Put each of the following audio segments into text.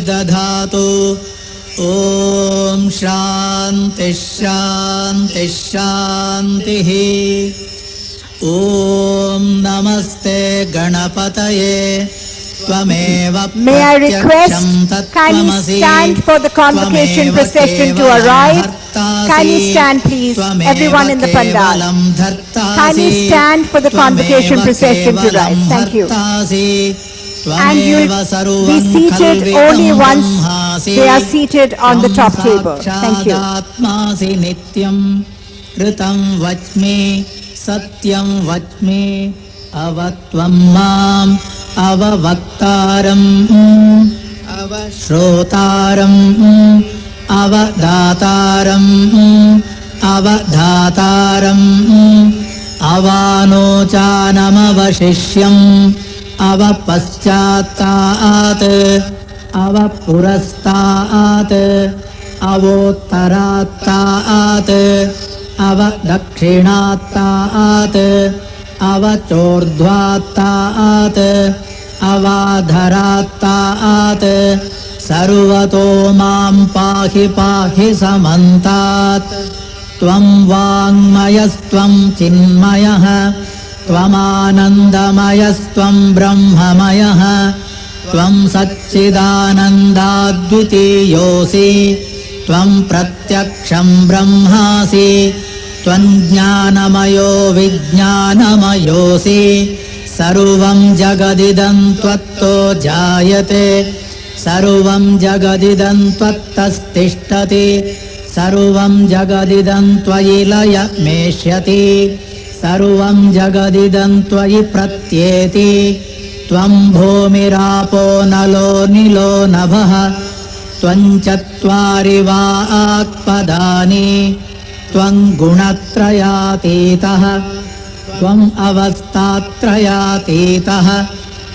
दधातु। ॐ शान्तिः शान्तिः शान्तिः। ॐ नमस्ते गणपतये त्वमेव प्रत्यक्षं तत्त्वमसि convocation procession to arrive. Kindly stand please, everyone in the pandal. Kindly stand for the convocation procession to rise. Thank you. And you'll be seated only once they are seated on the top table. Thank you. Satyam vachme avatvam mam avavaktaram avashrotaram avadataram avadhataram avanochanam avashishyam avapaschataat avapurastat avottaratat avadakshinatat avachordhvatat avadharatat sarvato mam pahi pahi samantat tvam vangmayastvam chinmayah tvam anandamayastvam brahmamayah tvam satchidanandadvitiyosi tvam pratyaksham brahmasi tvam jnanamayo vijnanamayosi sarvam jagadidam tvatto jayate sarvam jagadidam tvattastishtati sarvam jagadidam tvayi laya meshyati sarvam jagadidam tvayi pratyeti tvam bhumirapo nalo nilo nabha tvam chatvari vaakpadani tvam gunatrayatitah tvam avastatrayatitah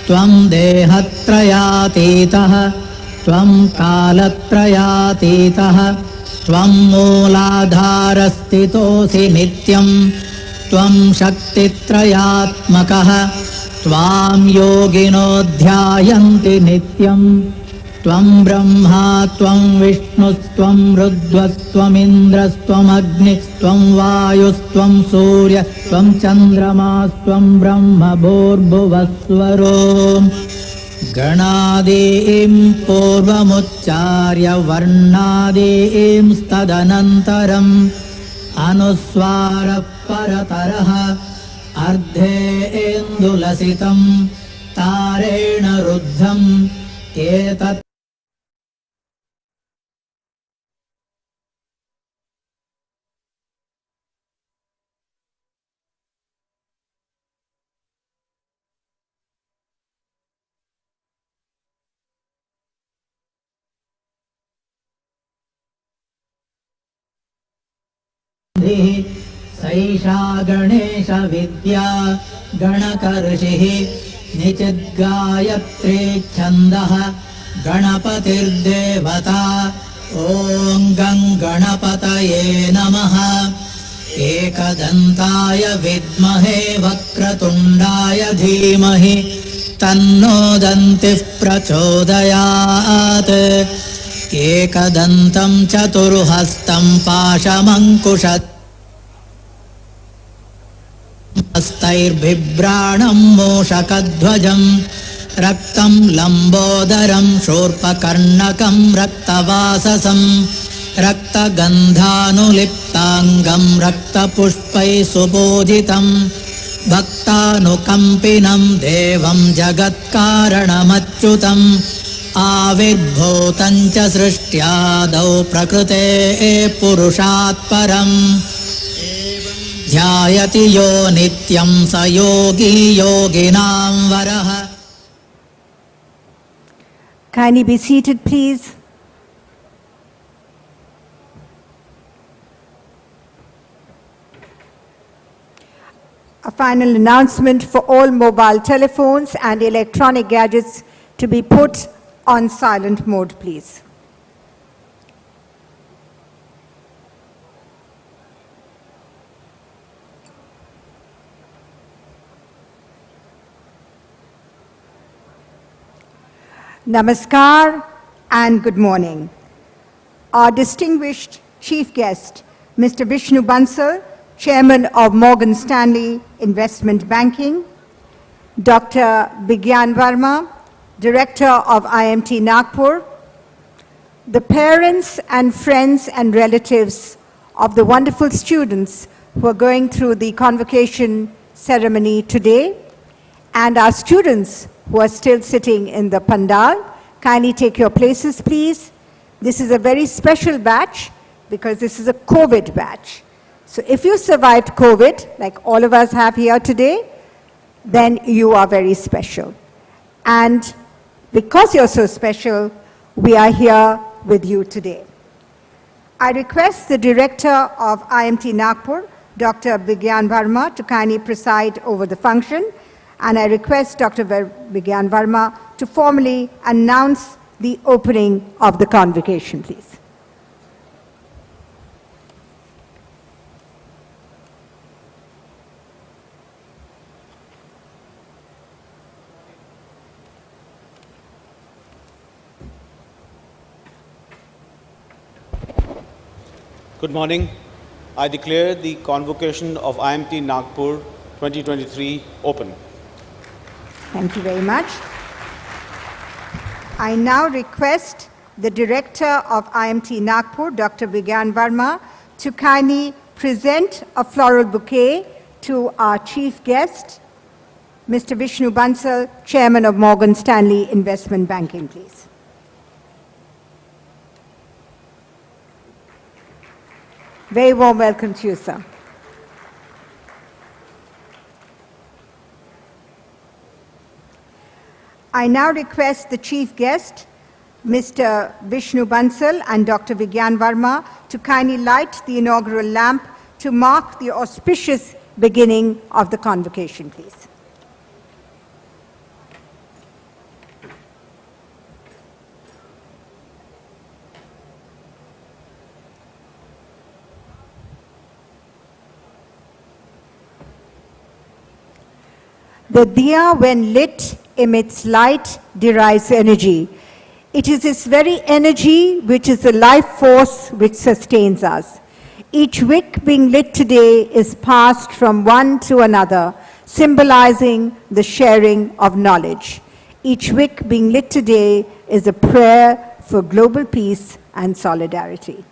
tvam dehatrayatitah tvam kalatrayatitah tvam mooladharastitosi nityam tvam shaktitrayatmakah tvam yogino dhyayanti nityam tvam brahma tvam vishnustvam rudvastvam indrastvam agnistvam vayustvam surya tvam chandramasvam brahma bhurbhuvasvaro ganadim purvamuccharya varnadim stadanantaram anuswara parataraha ardhe endulasitam tarena ruddham etat सैषा Ganesh विद्या गणकर्षिः निचिद्गायत्री छन्दः गणपतिर्देवता ॐ गं गणपतये नमः एकदन्ताय विद्महे वक्रतुण्डाय धीमहि तन्नो दन्तिः प्रचोदयात् एकदन्तं चतुर्हस्तं पाशमङ्कुशम् हस्तैर्बिभ्राणं मूषकध्वजं रक्तं लम्बोदरं शूर्पकर्णकं रक्तवाससं रक्तगन्धानुलिप्ताङ्गं रक्तपुष्पैः सुपूजितं भक्तानुकम्पिनं देवं जगत्कारणमच्युतम् आविर्भूतं च सृष्ट्यादौ प्रकृतेः पुरुषात् परम् ध्यायति यो नित्यं स योगी योगिनां वरः. Kindly be seated, please. A final announcement for all mobile telephones and electronic gadgets to be put on silent mode, please. Namaskar. and good morning. Our distinguished chief guest, Mr. Vishnu Bansal, Chairman of Morgan Stanley Investment Banking, Dr. Bigyan Verma, Director of IMT Nagpur, the parents and friends and relatives of the wonderful students who are going through the convocation ceremony today, and our students who are still sitting in the pandal. Kindly take your places, please. This is a very special batch because this is a COVID batch. So if you survived COVID, like all of us have here today, then you are very special. And because you're so special, we are here with you today. I request the Director of IMT Nagpur, Dr. Bigyan Verma, to kindly preside over the function, and I request Dr. Bigyan Verma to formally announce the opening of the convocation, please. Good morning. I declare the convocation of IMT Nagpur 2023 open. Thank you very much. I now request the Director of IMT Nagpur, Dr. Bigyan Verma, to kindly present a floral bouquet to our chief guest, Mr. Vishnu Bansal, Chairman of Morgan Stanley Investment Banking, please. Very warm welcome to you, sir. I now request the chief guest, Mr. Vishnu Bansal and Dr. Bigyan Verma, to kindly light the inaugural lamp to mark the auspicious beginning of the convocation, please. The diya, when lit, emits light, derives energy. It is this very energy which is the life force which sustains us. Each wick being lit today is passed from one to another, symbolizing the sharing of knowledge. Each wick being lit today is a prayer for global peace and solidarity.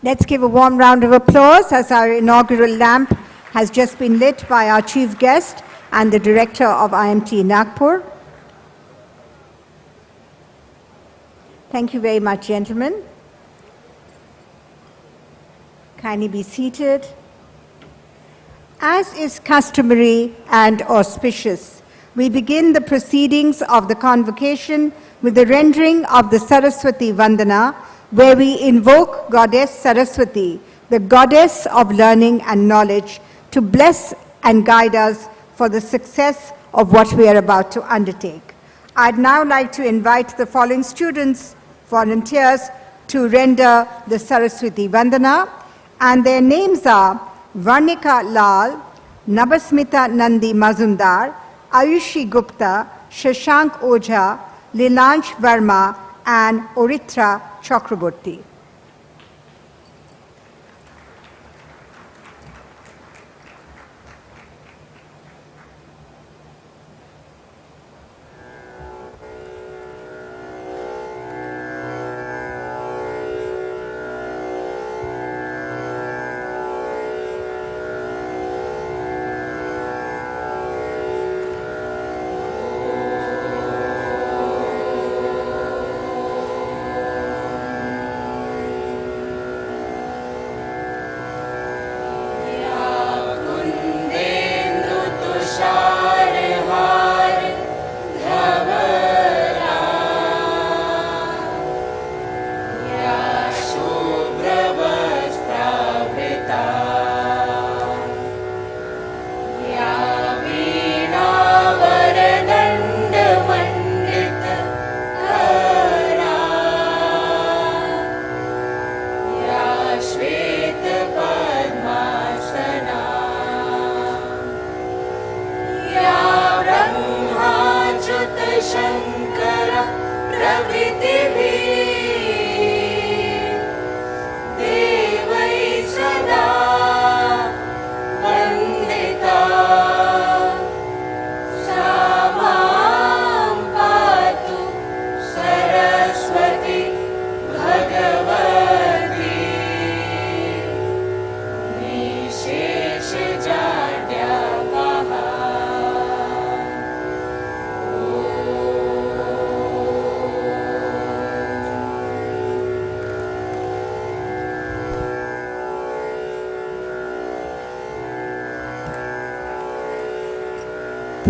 Let's give a warm round of applause as our inaugural lamp has just been lit by our chief guest and the Director of IMT Nagpur. Thank you very much, gentlemen. Kindly be seated. As is customary and auspicious, we begin the proceedings of the convocation with the rendering of the Saraswati Vandana, where we invoke Goddess Saraswati, the goddess of learning and knowledge, to bless and guide us for the success of what we are about to undertake. I'd now like to invite the following students, volunteers, to render the Saraswati Vandana, and their names are Varnika Lal, Nabasmita Nandi Mazumdar, Ayushi Gupta, Shashank Ojha, Lilansh Verma, and Oritra Chakraborty.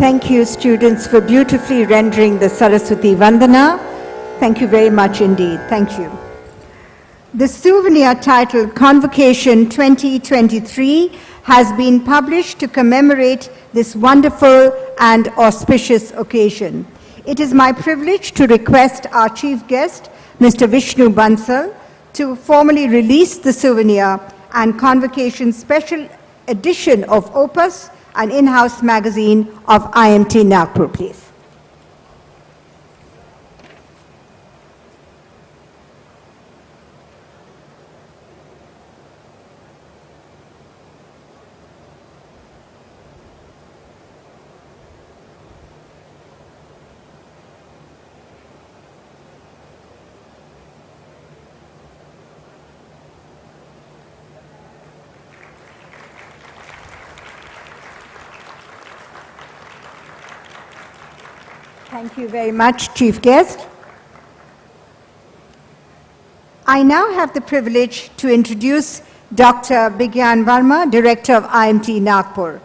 Thank you, students, for beautifully rendering the Saraswati Vandana. Thank you very much indeed. Thank you. The souvenir titled Convocation 2023 has been published to commemorate this wonderful and auspicious occasion. It is my privilege to request our chief guest, Mr. Vishnu Bansal, to formally release the souvenir and Convocation special edition of Opus, an in-house magazine of IMT Nagpur, please. Thank you very much, Chief Guest. I now have the privilege to introduce Dr. Bigyan Verma, Director of IMT Nagpur.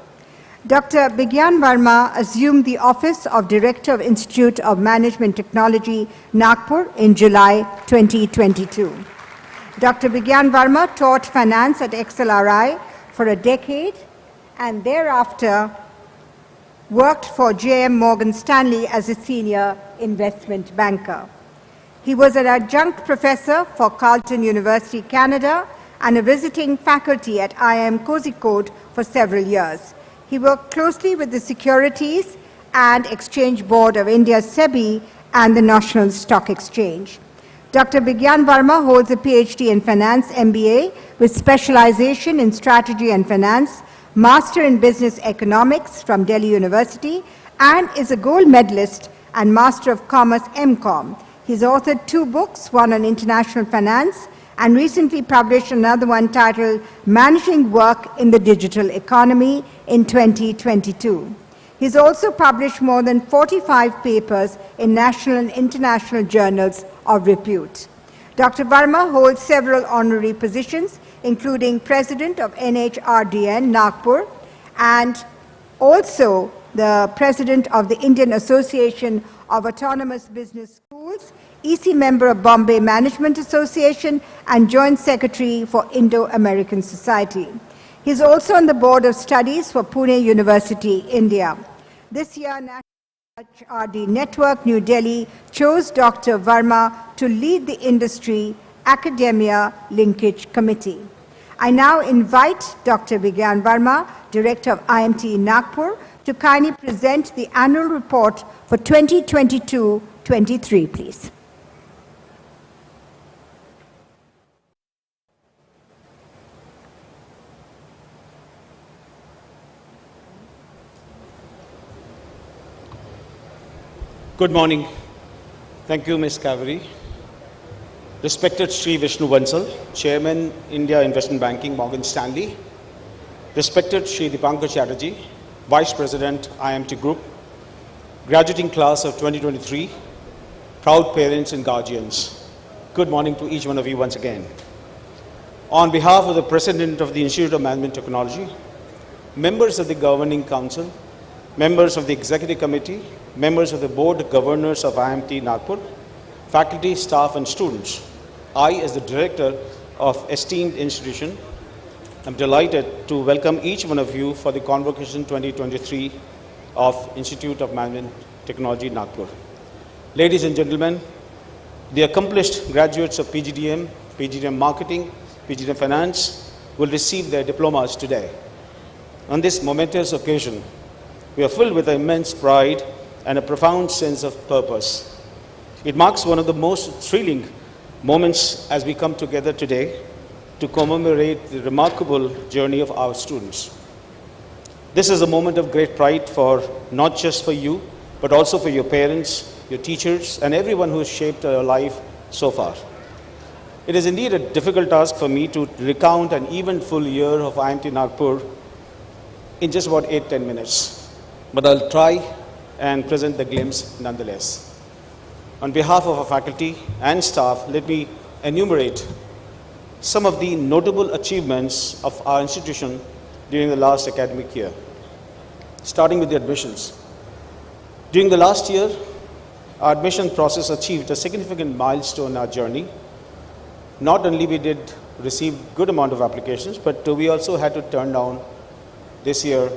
Dr. Bigyan Verma assumed the office of Director of Institute of Management Technology, Nagpur, in July 2022. Dr. Bigyan Verma taught finance at XLRI for a decade and thereafter worked for JM Morgan Stanley as a senior investment banker. He was an adjunct professor for Carleton University, Canada, and a visiting faculty at IIM Kozhikode for several years. He worked closely with the Securities and Exchange Board of India, SEBI, and the National Stock Exchange. Dr. Bigyan Verma holds a PhD in Finance MBA with specialization in Strategy and Finance, Master in Business Economics from Delhi University, and is a gold medalist and Master of Commerce MCOM. He's authored 2 books, one on international finance, and recently published another one titled Managing Work in the Digital Economy in 2022. He's also published more than 45 papers in national and international journals of repute. Dr. Verma holds several honorary positions, including President of NHRDN Nagpur and also the President of the Indian Association of Autonomous Business Schools, EC member of Bombay Management Association, and Joint Secretary for Indo-American Society. He is also on the Board of Studies for Pune University, India. This year, National HRD Network, New Delhi, chose Dr. Verma to lead the Industry Academia Linkage Committee. I now invite Dr. Bigyan Verma, Director of IMT Nagpur, to kindly present the annual report for 2022-23, please. Good morning. Thank you, Ms. Kaveri. Respected Sri Vishnu Bansal, Chairman, India Investment Banking, Morgan Stanley. Respected Sri Dipankar Chatterjee, Vice President, IMT Group. Graduating class of 2023, proud parents and guardians. Good morning to each one of you once again. On behalf of the President of the Institute of Management Technology, members of the Governing Council, members of the Executive Committee, members of the Board of Governors of IMT Nagpur, faculty, staff, and students, I, as the Director of esteemed institution, am delighted to welcome each one of you for the Convocation 2023 of Institute of Management Technology, Nagpur. Ladies and gentlemen, the accomplished graduates of PGDM, PGDM Marketing, PGDM Finance will receive their diplomas today. On this momentous occasion, we are filled with immense pride and a profound sense of purpose. It marks one of the most thrilling moments as we come together today to commemorate the remarkable journey of our students. This is a moment of great pride for not just for you, but also for your parents, your teachers, and everyone who has shaped your life so far. It is indeed a difficult task for me to recount an eventful year of IMT Nagpur in just about 8-10 minutes, but I'll try and present the glimpse nonetheless. On behalf of our faculty and staff, let me enumerate some of the notable achievements of our institution during the last academic year, starting with the admissions. During the last year, our admission process achieved a significant milestone in our journey. Not only we did receive good amount of applications, but we also had to turn down this year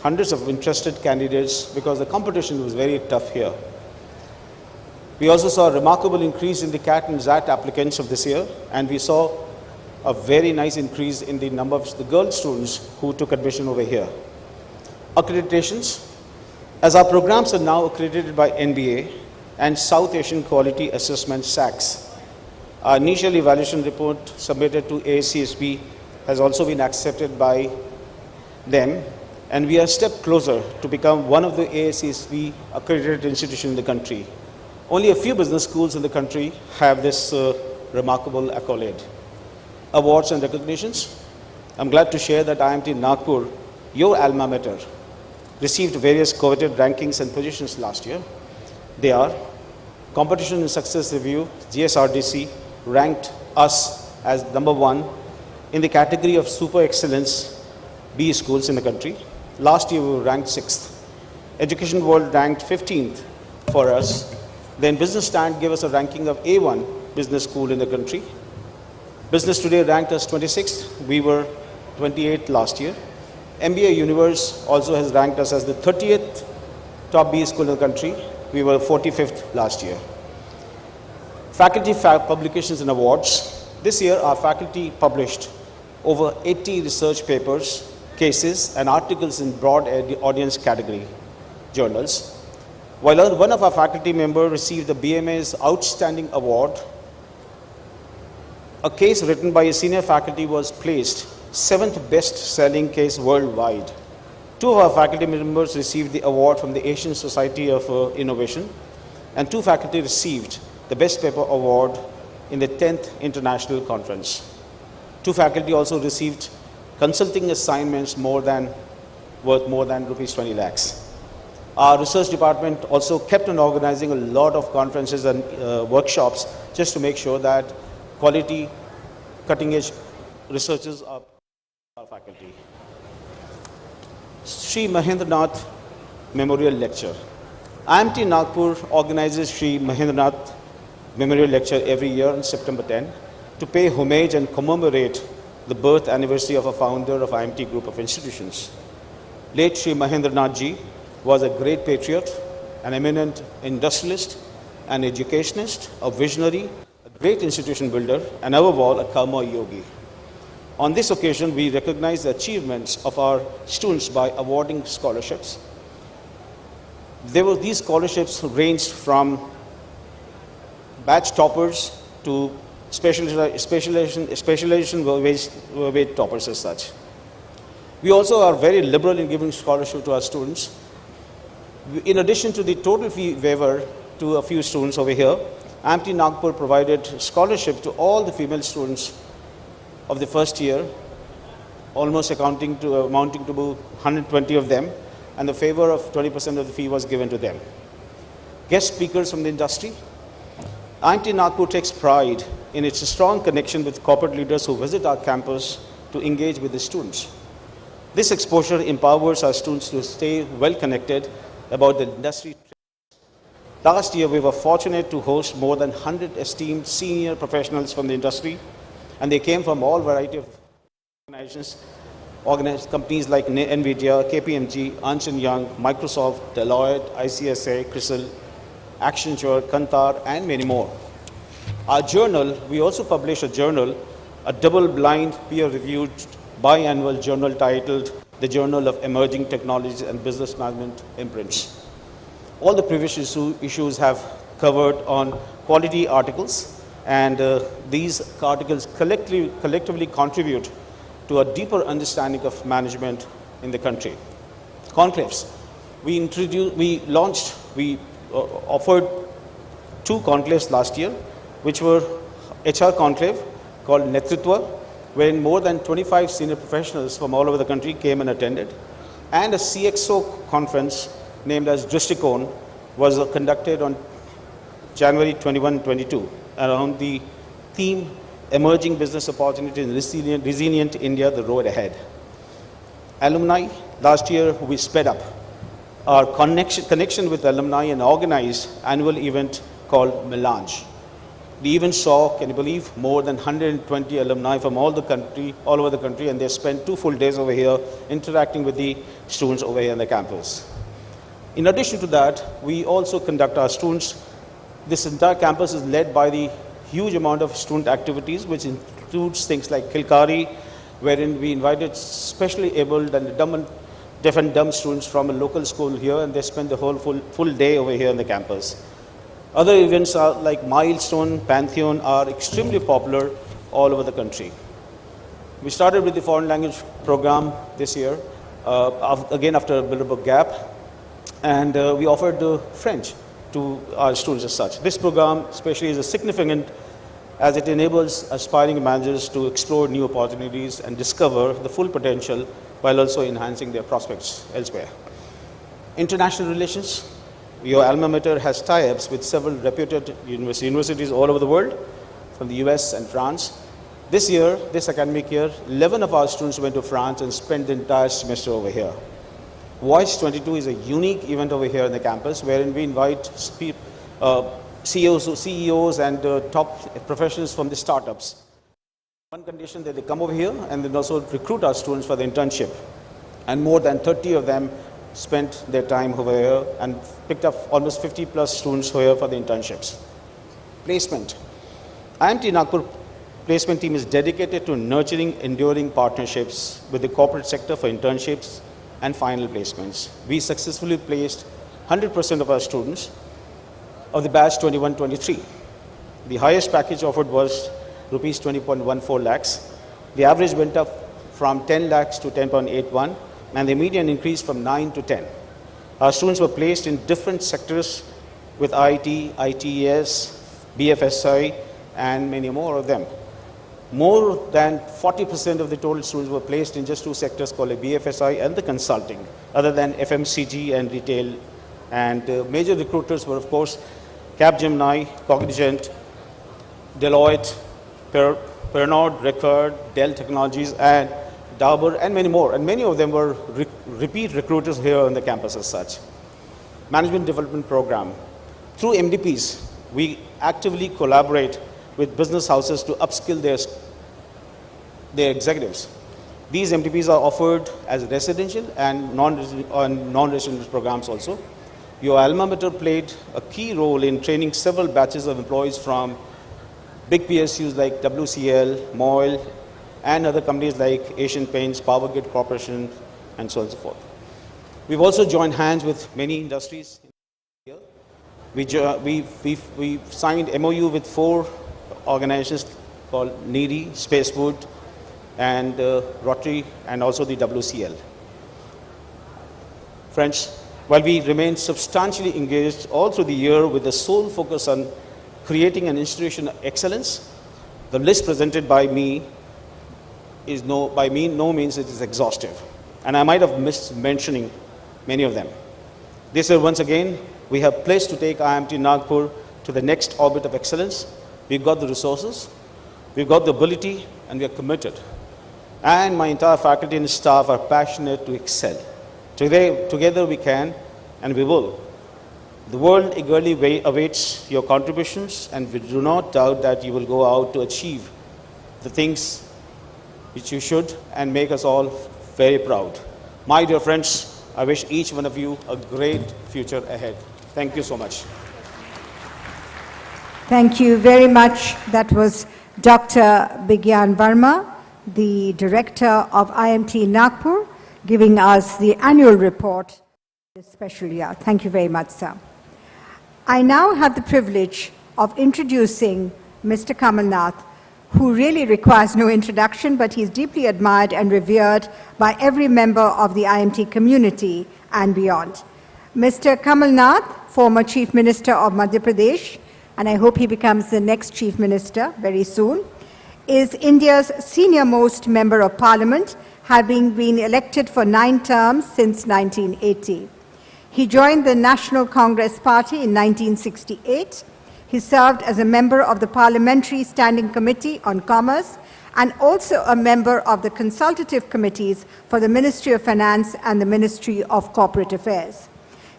hundreds of interested candidates because the competition was very tough here. We also saw a remarkable increase in the CAT and ZAT applicants of this year, and we saw a very nice increase in the number of the girl students who took admission over here. Accreditations. As our programs are now accredited by NBA and South Asian Quality Assessment SACS, our initial evaluation report submitted to AACSB has also been accepted by them, and we are a step closer to become one of the AACSB accredited institutions in the country. Only a few business schools in the country have this remarkable accolade. Awards and recognitions. I'm glad to share that IMT Nagpur, your alma mater, received various coveted rankings and positions last year. They are Competition and Success Review, GSRDC, ranked us as #1 in the category of Super Excellence B schools in the country. Last year we were ranked 6th. Education World ranked 15th for us. Then Business Stand gave us a ranking of A1 business school in the country. Business Today ranked us 26th. We were 28th last year. MBA Universe also has ranked us as the 30th top B school in the country. We were 45th last year. Faculty publications and awards. This year our faculty published over 80 research papers, cases and articles in broad audience category journals. While one of our faculty members received the BMA's Outstanding Award, a case written by a senior faculty was placed 7th best-selling case worldwide. 2 of our faculty members received the award from the Asian Society of Innovation, and 2 faculty received the Best Paper Award in the 10th International Conference. 2 faculty also received consulting assignments worth more than rupees 20 lakhs. Our research department also kept on organizing a lot of conferences and workshops just to make sure that quality, cutting-edge researchers are our faculty. Sri Mahendranath Memorial Lecture. IMT Nagpur organizes Sri Mahendranath Memorial Lecture every year on September 10 to pay homage and commemorate the birth anniversary of a founder of IMT Group of Institutions. Late Sri Mahendranath Ji was a great patriot, an eminent industrialist, an educationist, a visionary, a great institution builder, and above all, a karma yogi. On this occasion, we recognize the achievements of our students by awarding scholarships. These scholarships ranged from batch toppers to specialization weight toppers as such. We also are very liberal in giving scholarship to our students. In addition to the total fee waiver to a few students over here, IMT Nagpur provided scholarship to all the female students of the first year, almost amounting to about 120 of them, and the favor of 20% of the fee was given to them. Guest speakers from the industry. IMT Nagpur takes pride in its strong connection with corporate leaders who visit our campus to engage with the students. This exposure empowers our students to stay well connected about the industry. Last year, we were fortunate to host more than 100 esteemed senior professionals from the industry, and they came from all variety of organizations, companies like NVIDIA, KPMG, Ernst & Young, Microsoft, Deloitte, ICSA, CRISIL, Accenture, Kantar, and many more. Our journal, we also publish a journal, a double-blind, peer-reviewed, biannual journal titled The Journal of Emerging Technologies and Business Management Imprints. All the previous issues have covered on quality articles, and these articles collectively contribute to a deeper understanding of management in the country. Conclaves. We offered 2 conclaves last year, which were HR conclave called Netritva, wherein more than 25 senior professionals from all over the country came and attended, and a CXO conference named as Drishtikon was conducted on January 21-22 around the theme Emerging Business Opportunities in Resilient India, the Road Ahead. Alumni, last year we sped up our connection with alumni and organized annual event called Melange. The event saw, can you believe, more than 120 alumni from all over the country, and they spent 2 full days over here interacting with the students over here on the campus. In addition to that, we also conduct our students. This entire campus is led by the huge amount of student activities, which includes things like Kilkari, wherein we invited specially abled and deaf and dumb students from a local school here, and they spend the whole full day over here on the campus. Other events are like Milestone, Pantheon are extremely popular all over the country. We started with the foreign language program this year, again after a bit of a gap, and we offered French to our students as such. This program especially is significant as it enables aspiring managers to explore new opportunities and discover the full potential while also enhancing their prospects elsewhere. International relations. Your alma mater has tie-ups with several reputed universities all over the world, from the US and France. This academic year, 11 of our students went to France and spent the entire semester over here. Voice 22 is a unique event over here on the campus, wherein we invite CEOs and top professionals from the startups. One condition that they come over here and then also recruit our students for the internship. And more than 30 of them spent their time over here and picked up almost 50 plus students here for the internships. Placement. IMT Nagpur placement team is dedicated to nurturing enduring partnerships with the corporate sector for internships and final placements. We successfully placed 100% of our students of the batch 21-23. The highest package offered was rupees 20.14 lakhs. The average went up from 10 lakhs to 10.81, and the median increased from 9 to 10. Our students were placed in different sectors with IT, ITES, BFSI, and many more of them. More than 40% of the total students were placed in just 2 sectors called BFSI and the consulting, other than FMCG and retail. And major recruiters were, of course, Capgemini, Cognizant, Deloitte, Pernod Ricard, Dell Technologies, and Dabur, and many more. And many of them were repeat recruiters here on the campus as such. Management Development Program. Through MDPs, we actively collaborate with business houses to upskill their executives. These MDPs are offered as residential and non-residential programs also. Your alma mater played a key role in training several batches of employees from big PSUs like WCL, MOIL, and other companies like Asian Paints, Powergrid Corporation, and so on and so forth. We've also joined hands with many industries. We signed MOU with 4 organizations called NEEDY, Spacewood, and Rotary, and also the WCL. Friends, while we remain substantially engaged all through the year with the sole focus on creating an institution of excellence, the list presented by me is no means it is exhaustive, and I might have missed mentioning many of them. This year, once again, we have pledged to take IMT Nagpur to the next orbit of excellence. We've got the resources, we've got the ability, and we are committed. And my entire faculty and staff are passionate to excel. Together we can, and we will. The world eagerly awaits your contributions, and we do not doubt that you will go out to achieve the things which you should and make us all very proud. My dear friends, I wish each one of you a great future ahead. Thank you so much. Thank you very much. That was Dr. Bigyan Verma, the Director of IMT Nagpur, giving us the annual report this special year. Thank you very much, sir. I now have the privilege of introducing Mr. Kamal Nath, who really requires no introduction, but he is deeply admired and revered by every member of the IMT community and beyond. Mr. Kamal Nath, former Chief Minister of Madhya Pradesh, and I hope he becomes the next Chief Minister very soon, is India's senior-most Member of Parliament, having been elected for 9 terms since 1980. He joined the National Congress Party in 1968. He served as a member of the Parliamentary Standing Committee on Commerce and also a member of the consultative committees for the Ministry of Finance and the Ministry of Corporate Affairs.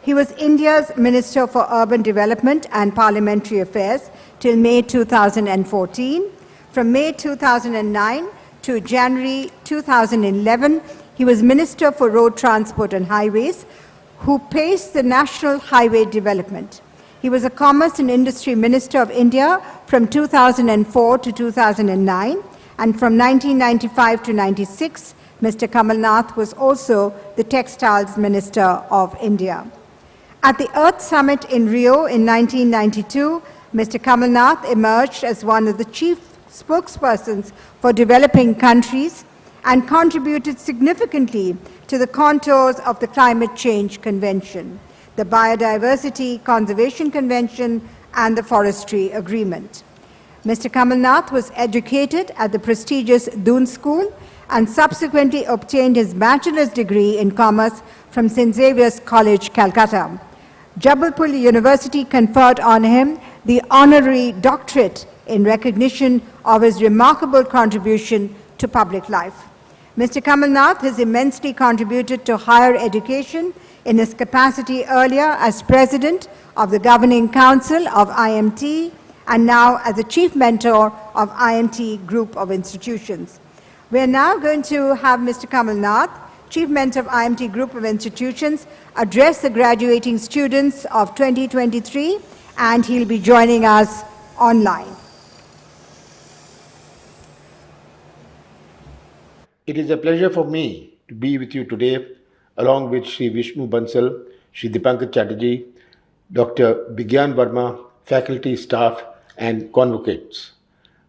He was India's Minister for Urban Development and Parliamentary Affairs till May 2014. From May 2009 to January 2011, he was Minister for Road Transport and Highways, who paced the national highway development. He was a Commerce and Industry Minister of India from 2004 to 2009, and from 1995 to 96, Mr. Kamal Nath was also the Textiles Minister of India. At the Earth Summit in Rio in 1992, Mr. Kamal Nath emerged as one of the chief spokespersons for developing countries and contributed significantly to the contours of the Climate Change Convention, the Biodiversity Conservation Convention, and the Forestry Agreement. Mr. Kamal Nath was educated at the prestigious Doon School and subsequently obtained his bachelor's degree in commerce from St. Xavier's College, Calcutta. Jabalpur University conferred on him the honorary doctorate in recognition of his remarkable contribution to public life. Mr. Kamal Nath has immensely contributed to higher education in his capacity earlier as President of the Governing Council of IMT and now as the Chief Mentor of IMT Group of Institutions. We are now going to have Mr. Kamal Nath, Chief Mentor of IMT Group of Institutions, address the graduating students of 2023, and he'll be joining us online. It is a pleasure for me to be with you today, along with Sri Vishnu Bansal, Sri Dipankar Chatterjee, Dr. Bigyan Verma, faculty, staff, and convocates.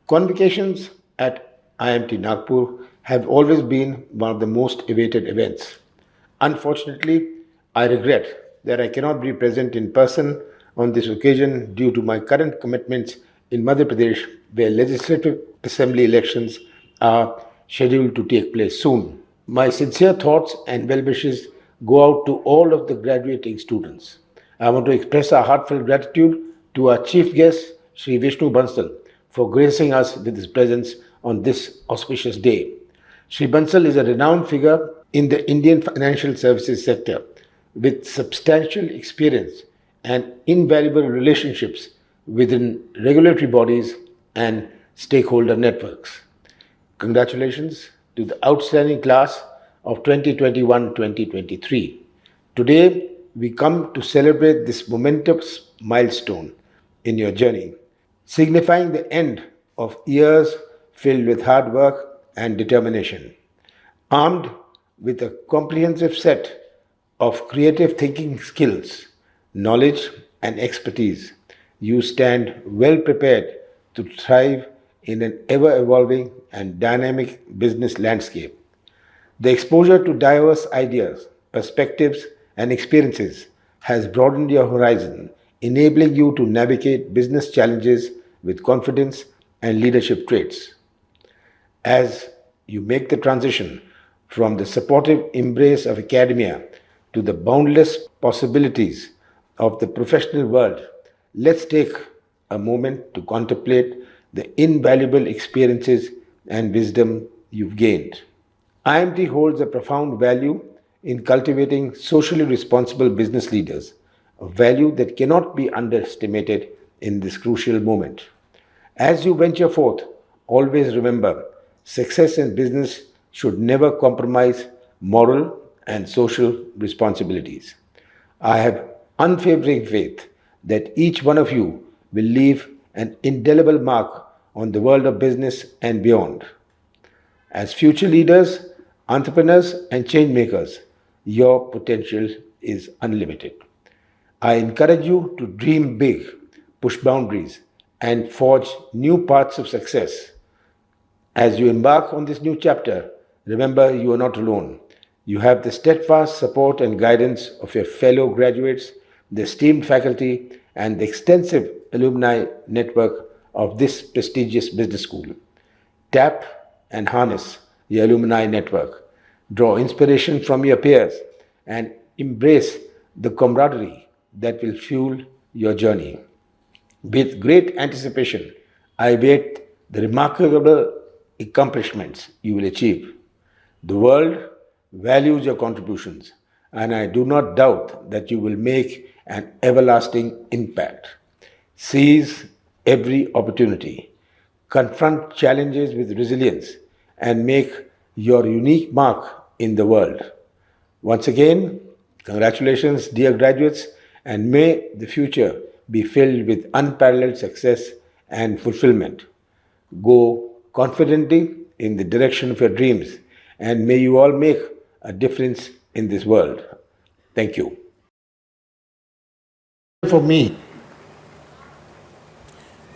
Convocations at IMT Nagpur have always been one of the most awaited events. Unfortunately, I regret that I cannot be present in person on this occasion due to my current commitments in Madhya Pradesh, where legislative assembly elections are scheduled to take place soon. My sincere thoughts and well wishes go out to all of the graduating students. I want to express our heartfelt gratitude to our chief guest, Sri Vishnu Bansal, for gracing us with his presence on this auspicious day. Sri Bansal is a renowned figure in the Indian financial services sector with substantial experience and invaluable relationships within regulatory bodies and stakeholder networks. Congratulations to the outstanding class of 2021-2023. Today, we come to celebrate this momentous milestone in your journey, signifying the end of years filled with hard work and determination. Armed with a comprehensive set of creative thinking skills, knowledge, and expertise, you stand well prepared to thrive in an ever-evolving and dynamic business landscape. The exposure to diverse ideas, perspectives, and experiences has broadened your horizon, enabling you to navigate business challenges with confidence and leadership traits. As you make the transition from the supportive embrace of academia to the boundless possibilities of the professional world, let's take a moment to contemplate the invaluable experiences and wisdom you've gained. IMT holds a profound value in cultivating socially responsible business leaders, a value that cannot be underestimated in this crucial moment. As you venture forth, always remember, success in business should never compromise moral and social responsibilities. I have unwavering faith that each one of you will leave an indelible mark on the world of business and beyond. As future leaders, entrepreneurs, and change makers, your potential is unlimited. I encourage you to dream big, push boundaries, and forge new paths of success. As you embark on this new chapter, remember you are not alone. You have the steadfast support and guidance of your fellow graduates, the esteemed faculty, and the extensive alumni network of this prestigious business school. Tap and harness your alumni network. Draw inspiration from your peers and embrace the camaraderie that will fuel your journey. With great anticipation, I await the remarkable accomplishments you will achieve. The world values your contributions, and I do not doubt that you will make an everlasting impact. Seize every opportunity, confront challenges with resilience, and make your unique mark in the world. Once again, congratulations, dear graduates, and may the future be filled with unparalleled success and fulfillment. Go confidently in the direction of your dreams, and may you all make a difference in this world. Thank you. For me,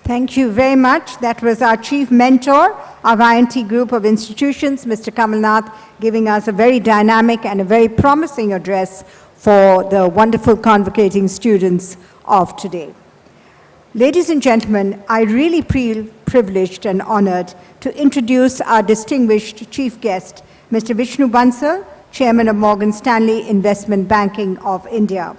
Thank you very much. That was our chief mentor of IMT Group of Institutions, Mr. Kamalnath, giving us a very dynamic and a very promising address for the wonderful convocating students of today. Ladies and gentlemen, I really feel privileged and honored to introduce our distinguished chief guest, Mr. Vishnu Bansal, Chairman of Morgan Stanley Investment Banking of India.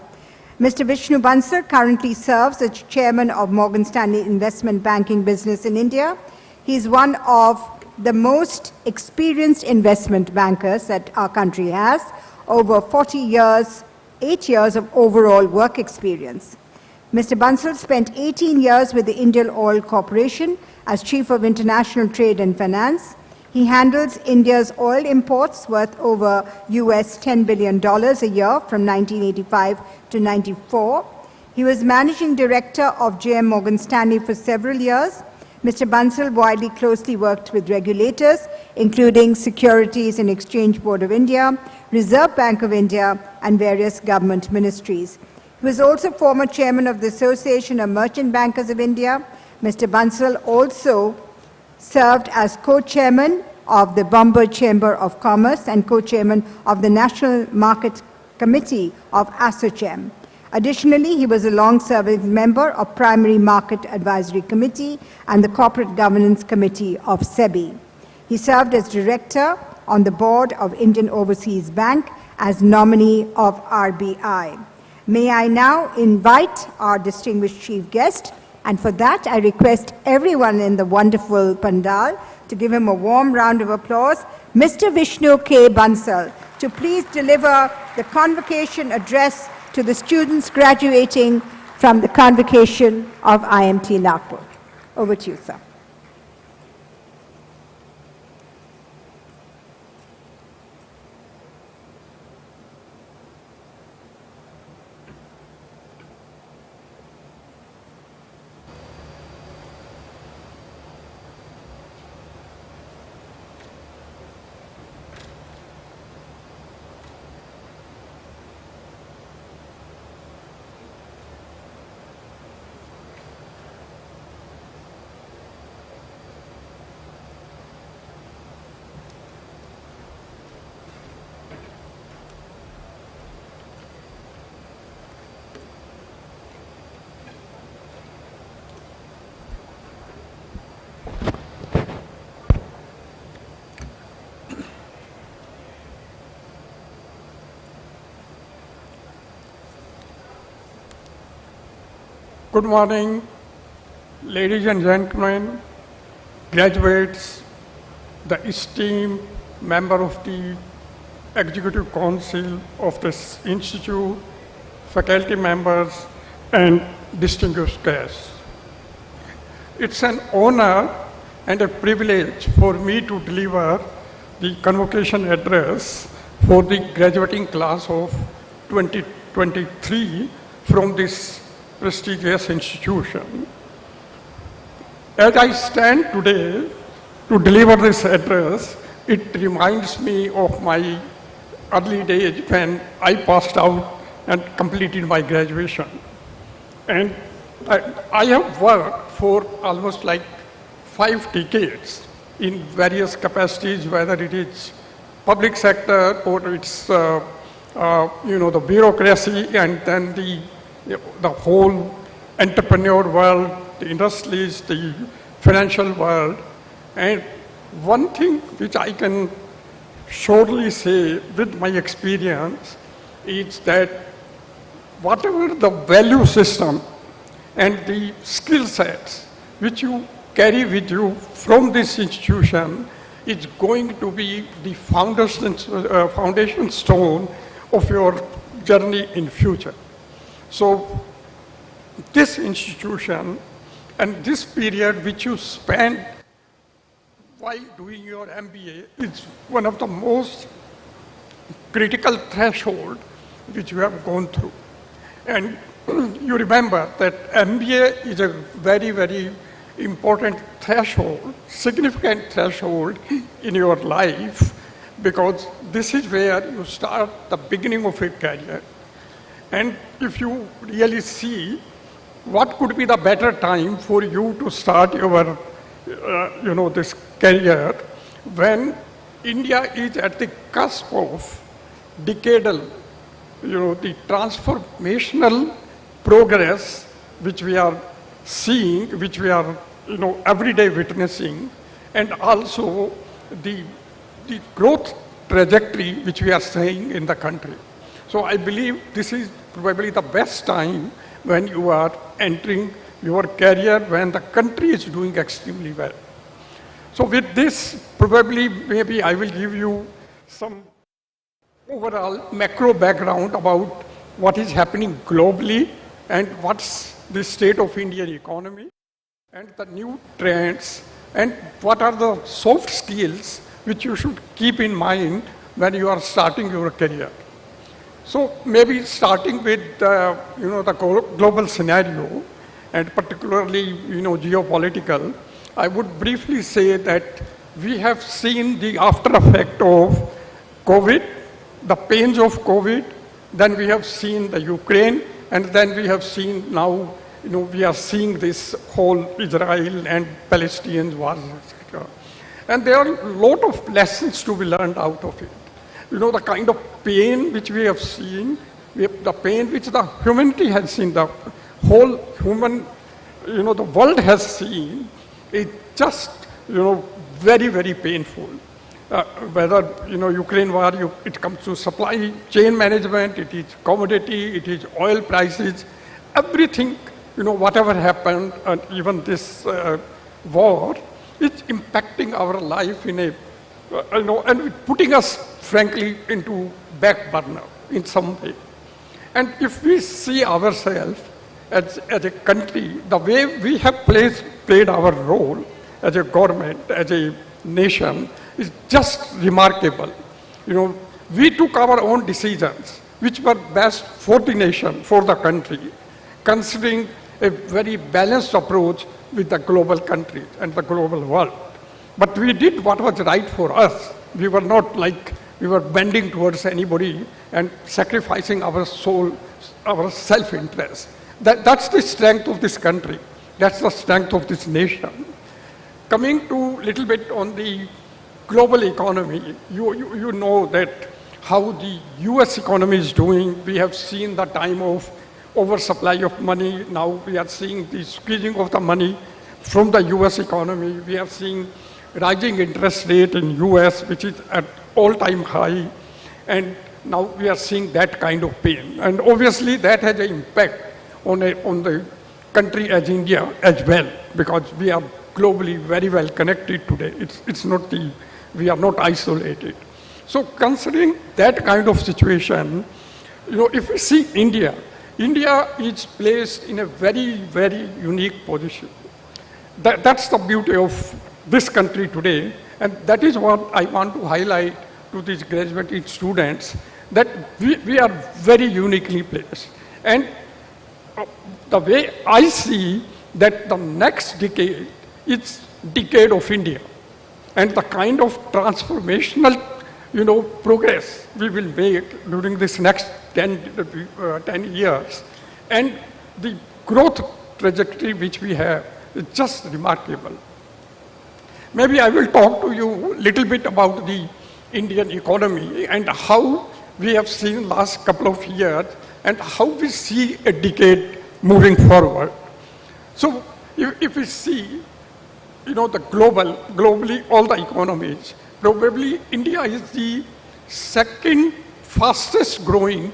Mr. Vishnu Bansal currently serves as Chairman of Morgan Stanley Investment Banking business in India. He is one of the most experienced investment bankers that our country has, over 40 years, 8 years of overall work experience. Mr. Bansal spent 18 years with the Indian Oil Corporation as Chief of International Trade and Finance. He handles India's oil imports worth over US $10 billion a year from 1985 to 94. He was Managing Director of JM Morgan Stanley for several years. Mr. Bansal widely closely worked with regulators, including Securities and Exchange Board of India, Reserve Bank of India, and various government ministries. He was also former chairman of the Association of Merchant Bankers of India. Mr. Bansal also served as co-chairman of the Bombay Chamber of Commerce and co-chairman of the National Market Committee of ASSOCHAM. Additionally, he was a long-serving member of Primary Market Advisory Committee and the Corporate Governance Committee of SEBI. He served as director on the board of Indian Overseas Bank as nominee of RBI. May I now invite our distinguished chief guest, and for that I request everyone in the wonderful pandal to give him a warm round of applause, Mr. Vishnu K. Bansal, to please deliver the convocation address to the students graduating from the convocation of IMT Nagpur. Over to you, sir. Good morning, ladies and gentlemen, graduates, the esteemed member of the Executive Council of this institute, faculty members, and distinguished guests. It's an honor and a privilege for me to deliver the convocation address for the graduating class of 2023 from this prestigious institution. As I stand today to deliver this address, it reminds me of my early days when I passed out and completed my graduation. And I have worked for almost like 5 decades in various capacities, whether it is public sector or it's the bureaucracy, and then the whole entrepreneur world, the industries, the financial world. And one thing which I can surely say with my experience is that whatever the value system and the skill sets which you carry with you from this institution is going to be the foundation stone of your journey in future. So this institution and this period which you spend while doing your MBA is one of the most critical threshold which you have gone through. And you remember that MBA is a very, very important threshold, significant threshold in your life, because this is where you start the beginning of a career. And if you really see what could be the better time for you to start your, this career, when India is at the cusp of decadal, the transformational progress which we are seeing, which we are, every day witnessing, and also the growth trajectory which we are seeing in the country. So I believe this is probably the best time when you are entering your career, when the country is doing extremely well. So with this, probably maybe I will give you some overall macro background about what is happening globally and what's the state of Indian economy and the new trends and what are the soft skills which you should keep in mind when you are starting your career. So maybe starting with the global scenario and particularly geopolitical, I would briefly say that we have seen the after effect of COVID, the pains of COVID, then we have seen the Ukraine, and then we have seen now, we are seeing this whole Israel and Palestinian wars, etc. And there are a lot of lessons to be learned out of it. The kind of pain which we have seen, the pain which the humanity has seen, the whole human, the world has seen, is just, very, very painful. Whether, Ukraine war, it comes to supply chain management, it is commodity, it is oil prices, everything, whatever happened, and even this war, it's impacting our life in a, and putting us, frankly, into back burner in some way. And if we see ourselves as a country, the way we have played our role as a government, as a nation, is just remarkable. We took our own decisions, which were best for the nation, for the country, considering a very balanced approach with the global countries and the global world. But we did what was right for us. We were not like we were bending towards anybody and sacrificing our soul, our self-interest. That's the strength of this country. That's the strength of this nation. Coming to a little bit on the global economy, you know that how the US economy is doing. We have seen the time of oversupply of money. Now we are seeing the squeezing of the money from the US economy. We are seeing rising interest rate in US, which is at all-time high. And now we are seeing that kind of pain. And obviously that has an impact on the country as India as well, because we are globally very well connected today. We are not isolated. So considering that kind of situation, if we see India is placed in a very, very unique position. That's the beauty of this country today, and that is what I want to highlight to these graduate students, that we are very uniquely placed. And the way I see that the next decade is decade of India, and the kind of transformational, progress we will make during this next 10 years. And the growth trajectory which we have is just remarkable. Maybe I will talk to you a little bit about the Indian economy and how we have seen last couple of years and how we see a decade moving forward. So if we see, the globally all the economies, probably India is the second fastest growing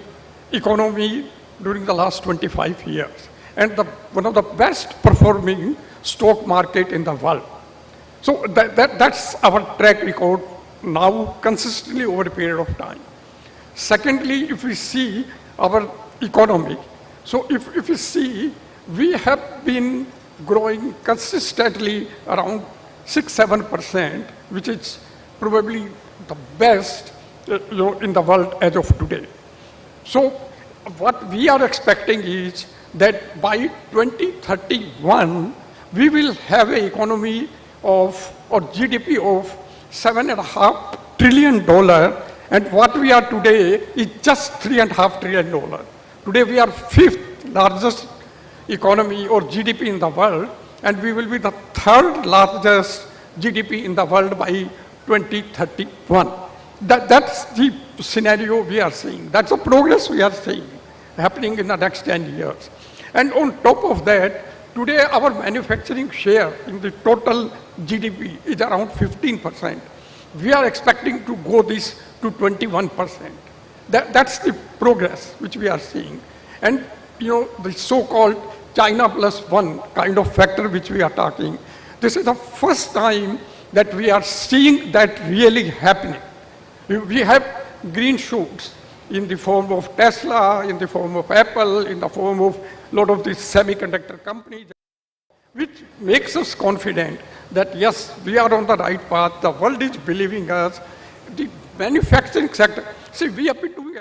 economy during the last 25 years and one of the best performing stock market in the world. So that's our track record now consistently over a period of time. Secondly, if we see our economy, so if we see, we have been growing consistently around 6-7%, which is probably the best in the world as of today. So what we are expecting is that by 2031, we will have an economy or GDP of $7.5 trillion, and what we are today is just $3.5 trillion. Today we are fifth largest economy or GDP in the world, and we will be the third largest GDP in the world by 2031. That's the scenario we are seeing. That's the progress we are seeing happening in the next 10 years. And on top of that, today our manufacturing share in the total GDP is around 15%. We are expecting to go this to 21%. That's the progress which we are seeing. And the so-called China plus one kind of factor which we are talking, this is the first time that we are seeing that really happening. We have green shoots in the form of Tesla, in the form of Apple, in the form of a lot of these semiconductor companies, which makes us confident that yes, we are on the right path, the world is believing us. The manufacturing sector, see, we have been doing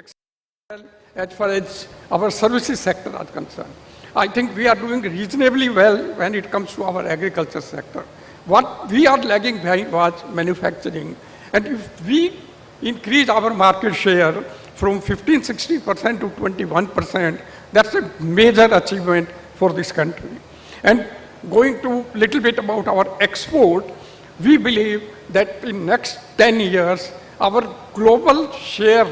well as far as our services sector are concerned. I think we are doing reasonably well when it comes to our agriculture sector. What we are lagging behind was manufacturing. And if we increase our market share from 15-16% to 21%, that's a major achievement for this country. And going to a little bit about our export, we believe that in next 10 years, our global share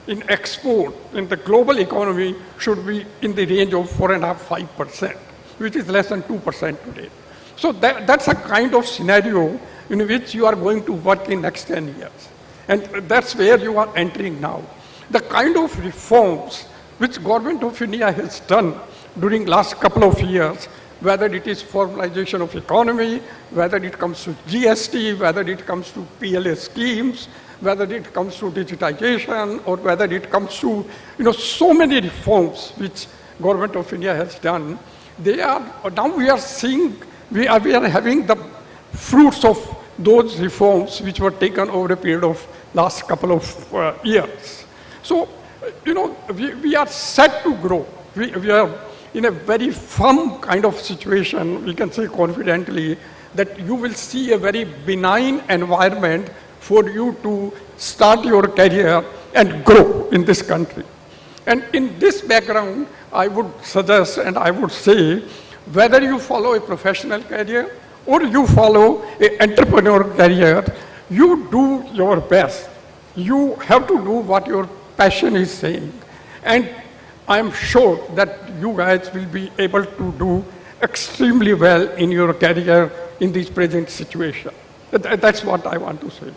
in export in the global economy should be in the range of 4.5-5%, which is less than 2% today. So that's a kind of scenario in which you are going to work in next 10 years. And that's where you are entering now. The kind of reforms which Government of India has done during last couple of years, whether it is formalization of economy, whether it comes to GST, whether it comes to PLA schemes, whether it comes to digitization, or whether it comes to so many reforms which Government of India has done, now we are seeing, we are having the fruits of those reforms which were taken over a period of last couple of years. So, we are set to grow. We are in a very firm kind of situation, we can say confidently, that you will see a very benign environment for you to start your career and grow in this country. And in this background, I would suggest and I would say, whether you follow a professional career or you follow an entrepreneurial career, you do your best. You have to do what your passion is saying. And I'm sure that you guys will be able to do extremely well in your career in this present situation. That's what I want to say.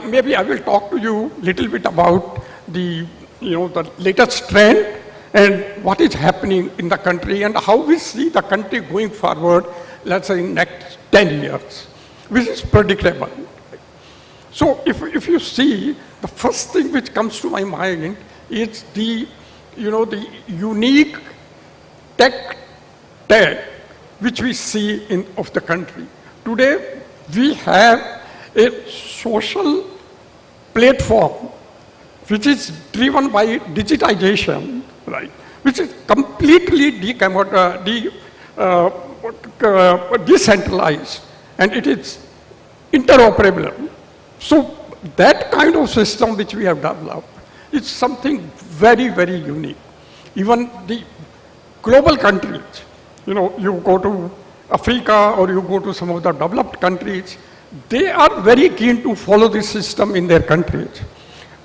Maybe I will talk to you a little bit about the latest trend and what is happening in the country and how we see the country going forward, let's say in next 10 years, which is predictable. So if you see, the first thing which comes to my mind is the unique tech which we see of the country. Today, we have a social platform which is driven by digitization, right? Which is completely decentralized, and it is interoperable. So that kind of system which we have developed is something very, very unique. Even the global countries, you go to Africa or you go to some of the developed countries, they are very keen to follow this system in their countries.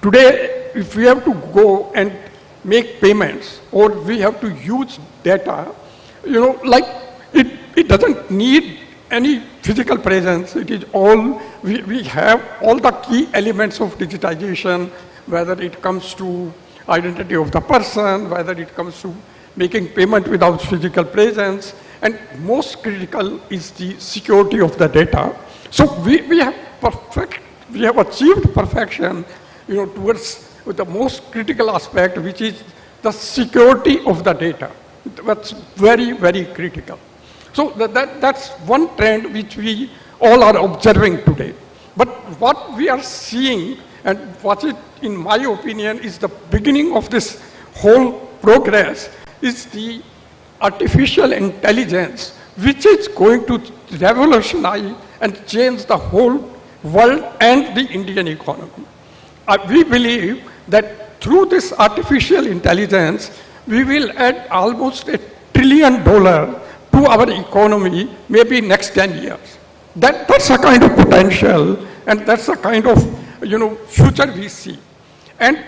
Today, if we have to go and make payments or we have to use data, it doesn't need any physical presence. It is all, we have all the key elements of digitization, whether it comes to identity of the person, whether it comes to making payment without physical presence, and most critical is the security of the data. So we have achieved perfection, towards the most critical aspect, which is the security of the data. That's very, very critical. So that's one trend which we all are observing today. But what we are seeing, and what it, in my opinion, is the beginning of this whole progress, is the artificial intelligence, which is going to revolutionize and change the whole world and the Indian economy. We believe that through this artificial intelligence, we will add almost $1 trillion to our economy, maybe next 10 years. That's a kind of potential, and that's the kind of future we see. And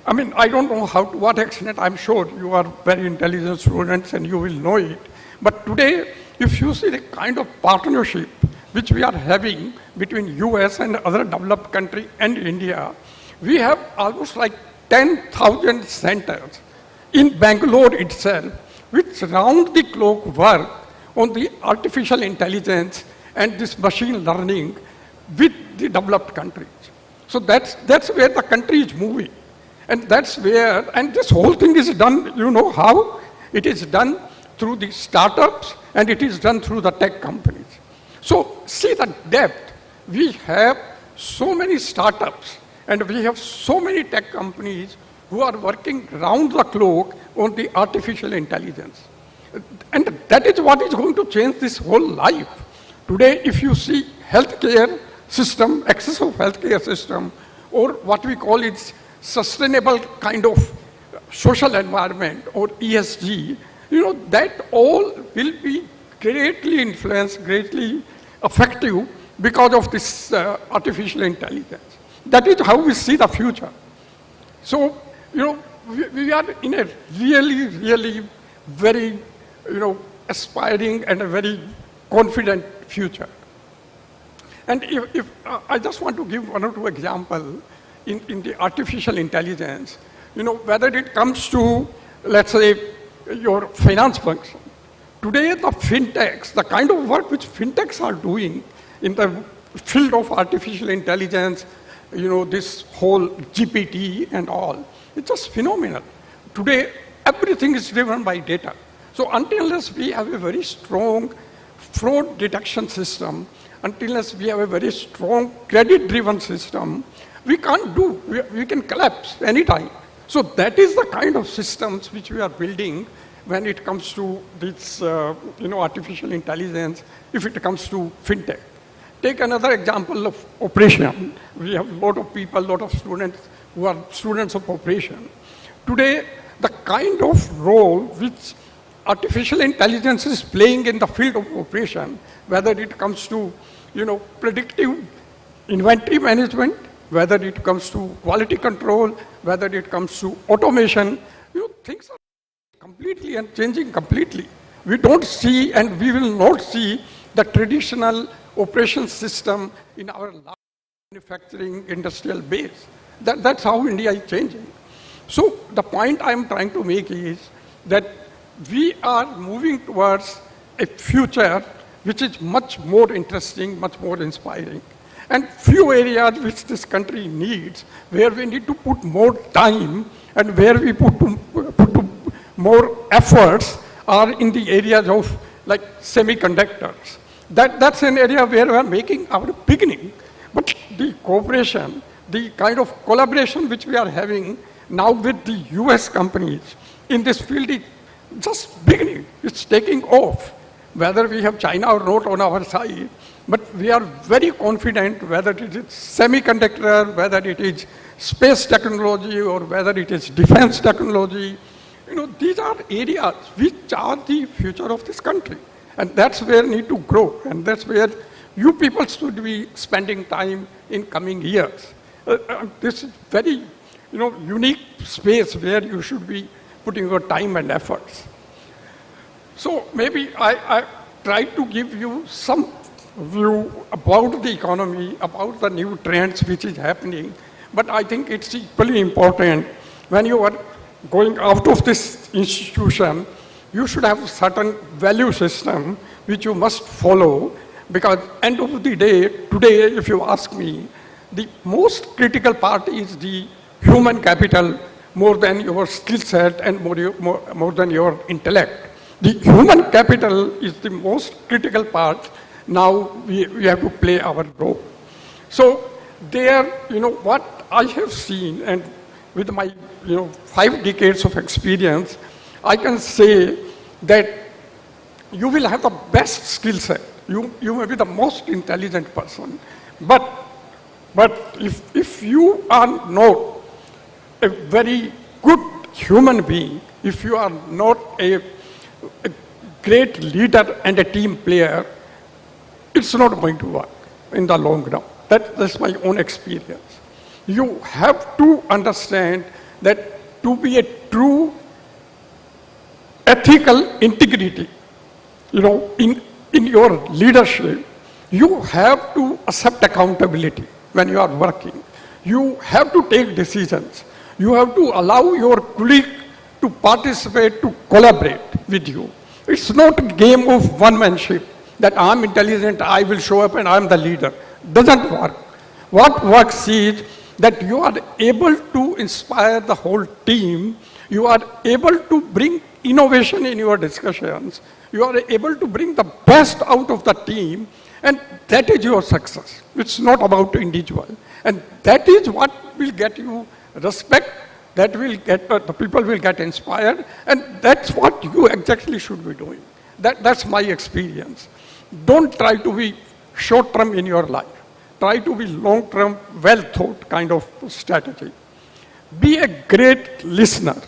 I mean, I don't know to what extent, I'm sure you are very intelligent students and you will know it. But today, if you see the kind of partnership which we are having between US and other developed country and India, we have almost like 10,000 centers in Bangalore itself, which round the clock work on the artificial intelligence and this machine learning with the developed countries. So that's where the country is moving. And that's where, and this whole thing is done, you know how? It is done through the startups and it is done through the tech companies. So see the depth. We have so many startups and we have so many tech companies who are working round the clock on the artificial intelligence. And that is what is going to change this whole life. Today, if you see healthcare system, access of healthcare system, or what we call it sustainable kind of social environment or ESG, that all will be greatly influenced, greatly effective because of this artificial intelligence. That is how we see the future. So, we are in a really, really very, aspiring and a very confident future. And if I just want to give one or two examples in the artificial intelligence, whether it comes to, let's say, your finance function. Today, the fintechs, the kind of work which fintechs are doing in the field of artificial intelligence, this whole GPT and all, it's just phenomenal. Today, everything is driven by data. So unless we have a very strong fraud detection system, unless we have a very strong credit-driven system, we can't do, we can collapse anytime. So that is the kind of systems which we are building when it comes to this, artificial intelligence, if it comes to fintech. Take another example of operation. We have a lot of people, a lot of students who are students of operation. Today, the kind of role which artificial intelligence is playing in the field of operation, whether it comes to, predictive inventory management, whether it comes to quality control, whether it comes to automation, things are completely and changing completely. We don't see and we will not see the traditional operation system in our large manufacturing industrial base. That's how India is changing. So the point I'm trying to make is that we are moving towards a future which is much more interesting, much more inspiring. And few areas which this country needs, where we need to put more time and where we put more efforts are in the areas of like semiconductors. That's an area where we are making our beginning. But the cooperation, the kind of collaboration which we are having now with the US companies in this field is just beginning. It's taking off. Whether we have China or not on our side, But we are very confident whether it is semiconductor, whether it is space technology, or whether it is defense technology. These are areas which are the future of this country. And that's where we need to grow. And that's where you people should be spending time in coming years. This is very, unique space where you should be putting your time and efforts. So maybe I try to give you some view about the economy, about the new trends which is happening. But I think it's equally important when you are going out of this institution, you should have a certain value system which you must follow, because end of the day, today, if you ask me, the most critical part is the human capital more than your skill set and more than your intellect. The human capital is the most critical part. Now we have to play our role. So there, what I have seen, and with my 5 decades of experience, I can say that you will have the best skill set. You may be the most intelligent person, but if you are not a very good human being, if you are not a great leader and a team player, it's not going to work in the long run. That's my own experience. You have to understand that to be a true ethical integrity, in your leadership, you have to accept accountability when you are working. You have to take decisions. You have to allow your colleague to participate, to collaborate with you. It's not a game of one-manship, that I'm intelligent, I will show up and I'm the leader. Doesn't work. What works is that you are able to inspire the whole team. You are able to bring innovation in your discussions. You are able to bring the best out of the team, and that is your success. It's not about individual. And that is what will get you respect, that will get, the people will get inspired, and that's what you exactly should be doing. That's my experience. Don't try to be short-term in your life. Try to be long-term, well-thought kind of strategy. Be a great listener.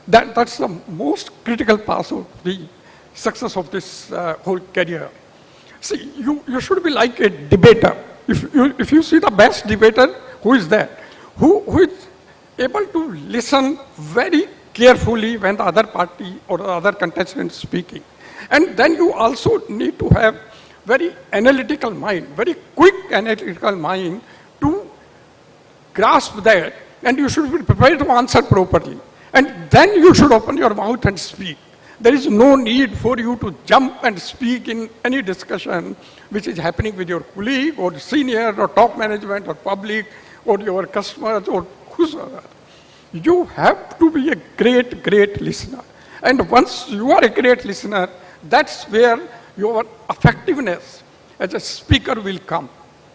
That's the most critical part of the success of this whole career. See, you should be like a debater. If you see the best debater, who is that? Who is able to listen very carefully when the other party or the other contestant is speaking. And then you also need to have very analytical mind, very quick analytical mind to grasp that, and you should be prepared to answer properly. And then you should open your mouth and speak. There is no need for you to jump and speak in any discussion which is happening with your colleague or senior or top management or public or your customers or whosoever. You have to be a great, great listener. And once you are a great listener, that's where your effectiveness as a speaker will come.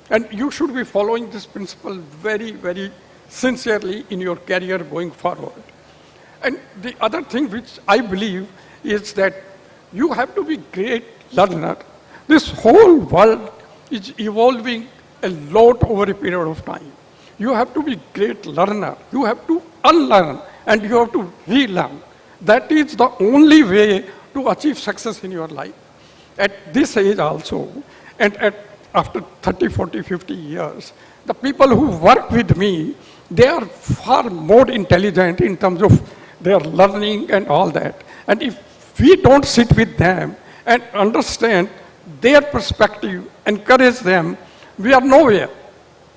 And you should be following this principle very, very sincerely in your career going forward. And the other thing which I believe is that you have to be great learner. This whole world is evolving a lot over a period of time. You have to be great learner. You have to unlearn and you have to relearn. That is the only way to achieve success in your life. At this age also, and after 30, 40, 50 years, the people who work with me, they are far more intelligent in terms of their learning and all that. And if we don't sit with them and understand their perspective, encourage them, we are nowhere.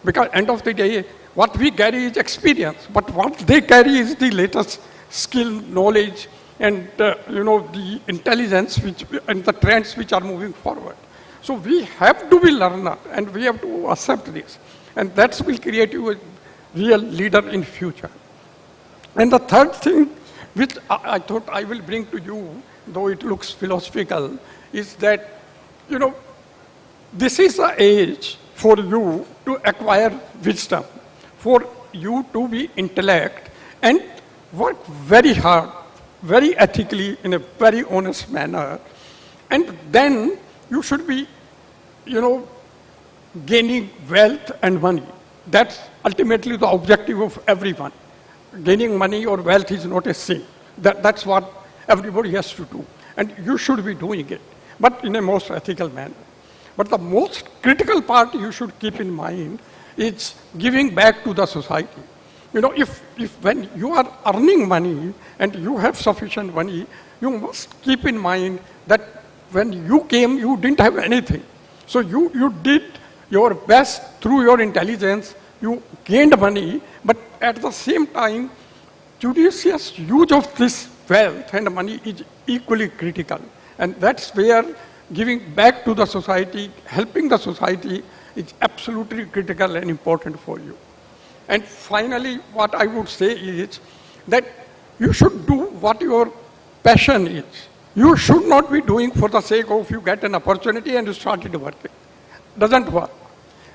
Because end of the day, what we carry is experience, but what they carry is the latest skill, knowledge, and the intelligence and the trends which are moving forward. So we have to be learner, and we have to accept this, and that will create you a real leader in future. And the third thing, which I thought I will bring to you, though it looks philosophical, is that this is the age for you to acquire wisdom, for you to be intellect and work very hard, very ethically, in a very honest manner. And then you should be, gaining wealth and money. That's ultimately the objective of everyone. Gaining money or wealth is not a sin. That's what everybody has to do. And you should be doing it, but in a most ethical manner. But the most critical part you should keep in mind is giving back to the society. You know, if when you are earning money and you have sufficient money, you must keep in mind that when you came, you didn't have anything. So you did your best through your intelligence, you gained money, but at the same time, judicious use of this wealth and money is equally critical. And that's where giving back to the society, helping the society is absolutely critical and important for you. And finally, what I would say is that you should do what your passion is. You should not be doing for the sake of you get an opportunity and you started working. Doesn't work.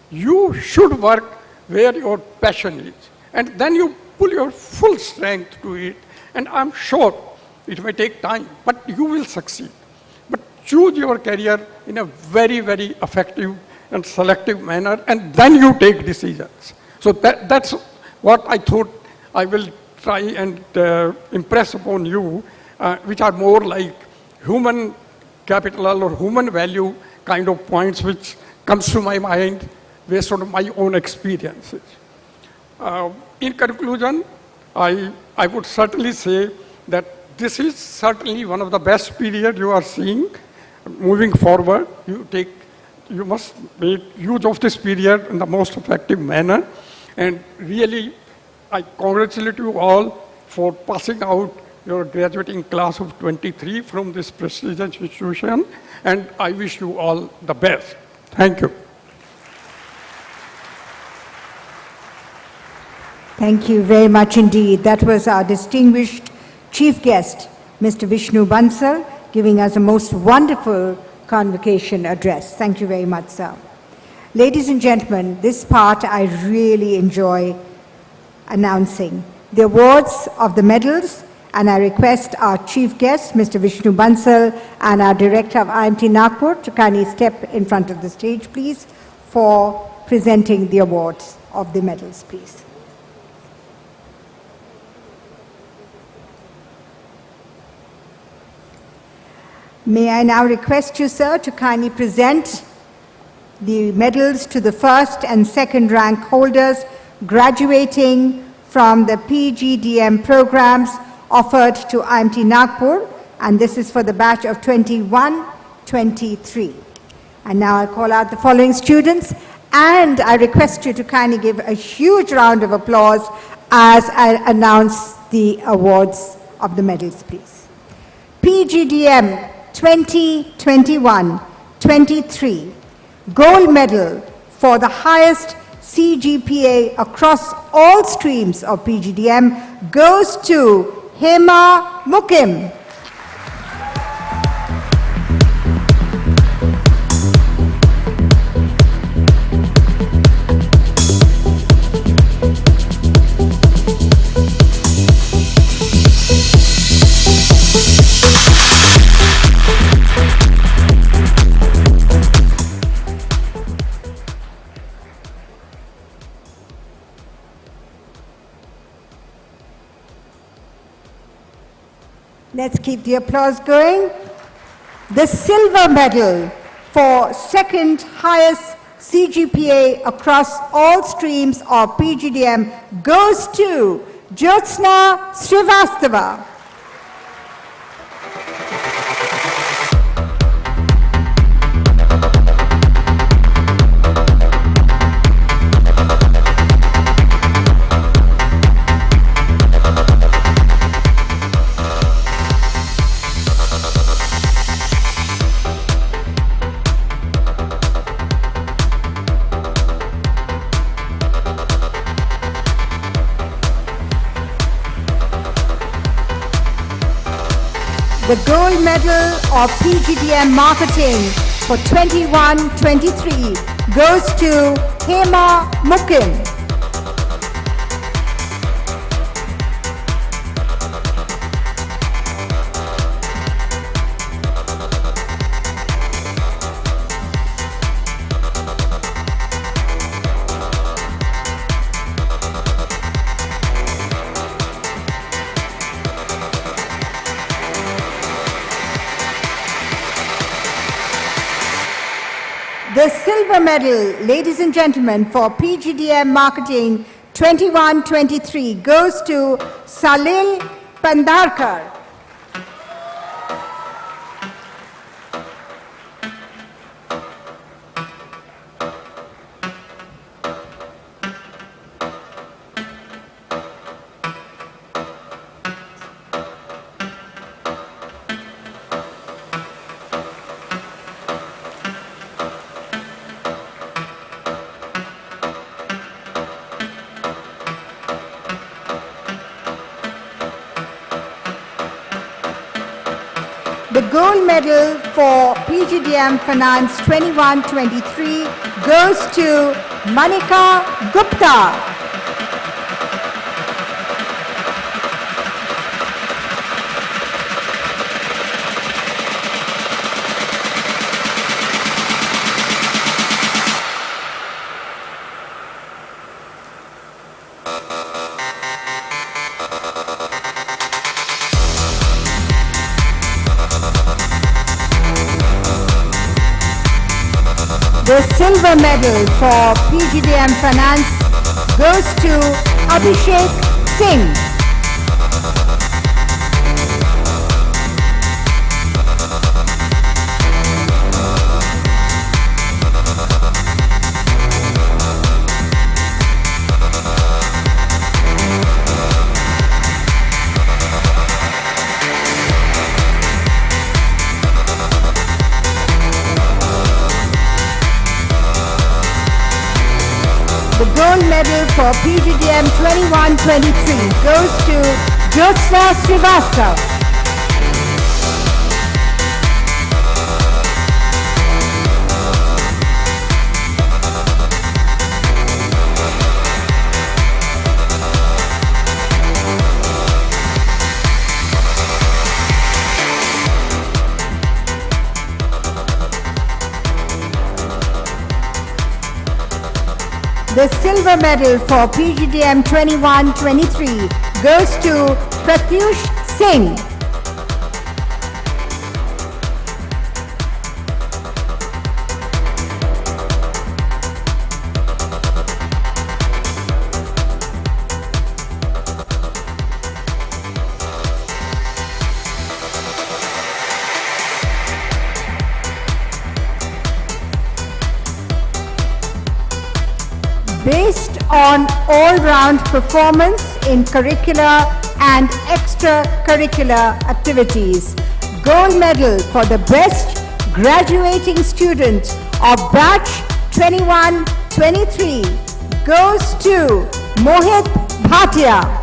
You should work where your passion is. And then you pull your full strength to it. And I'm sure it may take time, but you will succeed. But choose your career in a very, very effective and selective manner, and then you take decisions. So that's what I thought I will try and impress upon you, which are more like human capital or human value kind of points which comes to my mind based on my own experiences. In conclusion, I would certainly say that this is certainly one of the best periods you are seeing. Moving forward, you must make use of this period in the most effective manner. And really, I congratulate you all for passing out your graduating class of 23 from this prestigious institution. And I wish you all the best. Thank you. Thank you very much indeed. That was our distinguished chief guest, Mr. Vishnu Bansal, giving us a most wonderful convocation address. Thank you very much, sir. Ladies and gentlemen, this part I really enjoy announcing. The awards of the medals, and I request our chief guest, Mr. Vishnu Bansal, and our director of IMT Nagpur to kindly step in front of the stage, please, for presenting the awards of the medals, please. May I now request you, sir, to kindly present the medals to the first and second rank holders graduating from the PGDM programs offered to IMT Nagpur, and this is for the batch of 21-23. And now I call out the following students, and I request you to kindly give a huge round of applause as I announce the awards of the medals, please. PGDM 2021-23, gold medal for the highest CGPA across all streams of PGDM goes to Hema Mukim. Let's keep the applause going. The silver medal for second highest CGPA across all streams of PGDM goes to Jyotsna Srivastava. The gold medal of PGDM marketing for 21-23 goes to Hema Mukim. The silver medal, ladies and gentlemen, for PGDM Marketing 21-23 goes to Salil Pandarkar. The gold medal for PGDM Finance 21-23 goes to Manika Gupta. The silver medal for PGDM Finance goes to Abhishek Singh. The gold medal for PGDM 21-23 goes to Jyotsna Srivastava. The silver medal for PGDM 21-23 goes to Pratyush Singh. Based on all-round performance in curricular and extracurricular activities, gold medal for the best graduating student of batch 21-23 goes to Mohit Bhatia.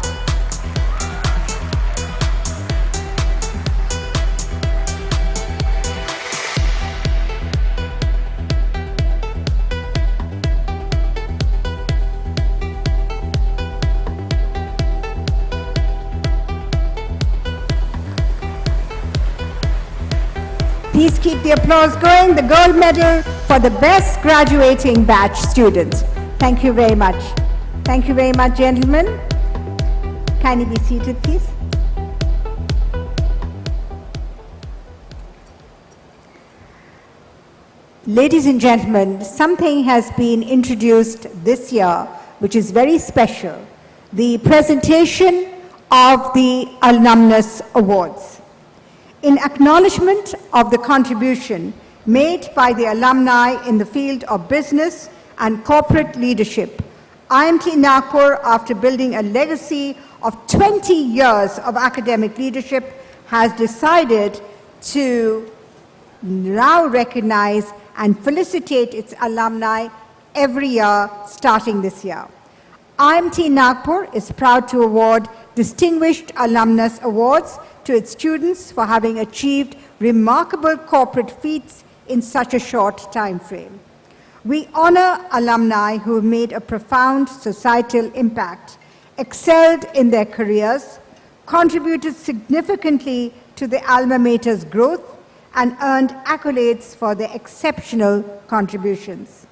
Please keep the applause going. The gold medal for the best graduating batch students. Thank you very much. Thank you very much, gentlemen. Can you be seated, please? Ladies and gentlemen, something has been introduced this year which is very special. The presentation of the Alumnus Awards. In acknowledgement of the contribution made by the alumni in the field of business and corporate leadership, IMT Nagpur, after building a legacy of 20 years of academic leadership, has decided to now recognize and felicitate its alumni every year starting this year. IMT Nagpur is proud to award Distinguished Alumnus Awards to its students for having achieved remarkable corporate feats in such a short time frame. We honor alumni who have made a profound societal impact, excelled in their careers, contributed significantly to the alma mater's growth, and earned accolades for their exceptional contributions.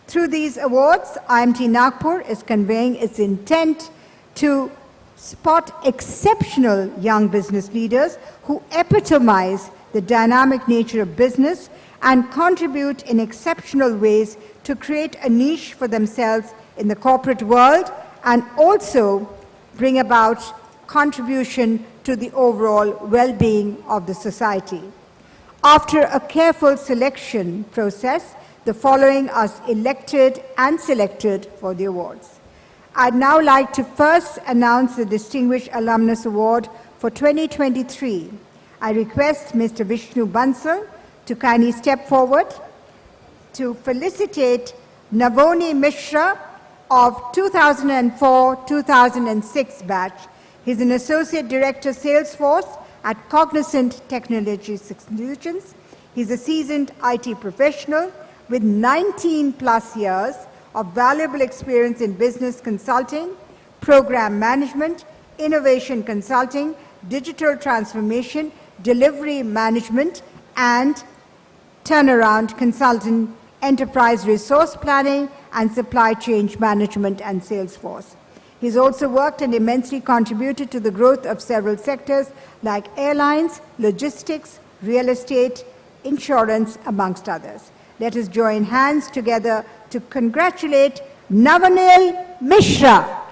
Through these awards, IMT Nagpur is conveying its intent to spot exceptional young business leaders who epitomize the dynamic nature of business and contribute in exceptional ways to create a niche for themselves in the corporate world and also bring about contribution to the overall well-being of the society. After a careful selection process, the following are elected and selected for the awards. I'd now like to first announce the Distinguished Alumnus Award for 2023. I request Mr. Vishnu Bansal to kindly step forward to felicitate Navoni Mishra of 2004-2006 batch. He's an Associate Director Salesforce at Cognizant Technology Solutions. He's a seasoned IT professional with 19 plus years of valuable experience in business consulting, program management, innovation consulting, digital transformation, delivery management, and turnaround consultant, enterprise resource planning, and supply chain management and Salesforce. He's also worked and immensely contributed to the growth of several sectors like airlines, logistics, real estate, insurance, amongst others. Let us join hands together to congratulate Navanil Mishra.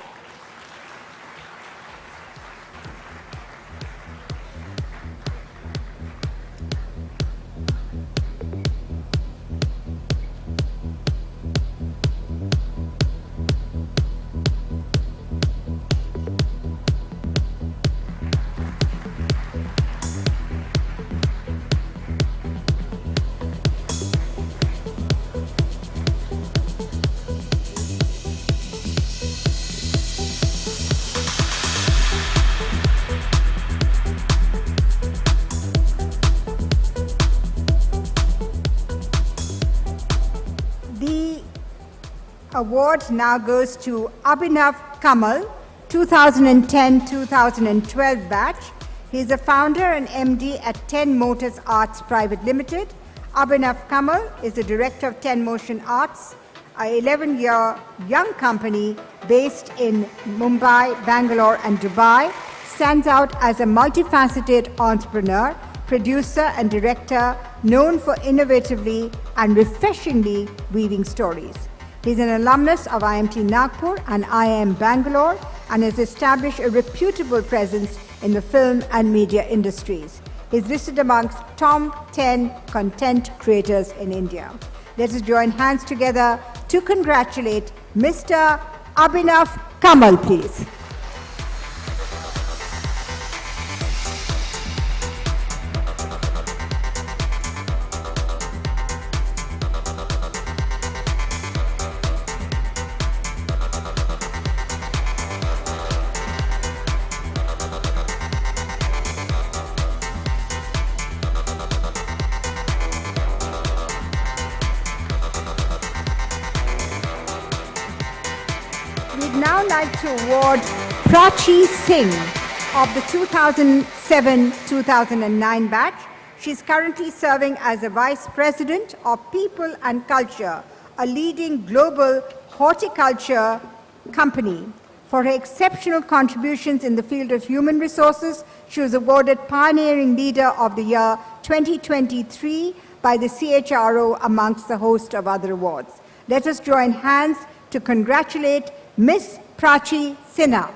Award now goes to Abhinav Kamal, 2010-2012 batch. He is a founder and MD at 10 Motors Arts Private Limited. Abhinav Kamal is the director of 10 Motion Arts, an 11-year young company based in Mumbai, Bangalore, and Dubai. Stands out as a multifaceted entrepreneur, producer, and director known for innovatively and refreshingly weaving stories. He's an alumnus of IMT Nagpur and IIM Bangalore and has established a reputable presence in the film and media industries. He's listed amongst top 10 content creators in India. Let us join hands together to congratulate Mr. Abhinav Kamal, please. We'd now like to award Prachi Singh of the 2007-2009 batch. She's currently serving as a Vice President of People and Culture, a leading global horticulture company. For her exceptional contributions in the field of human resources, she was awarded Pioneering Leader of the Year 2023 by the CHRO amongst a host of other awards. Let us join hands to congratulate Miss Prachi Sinha.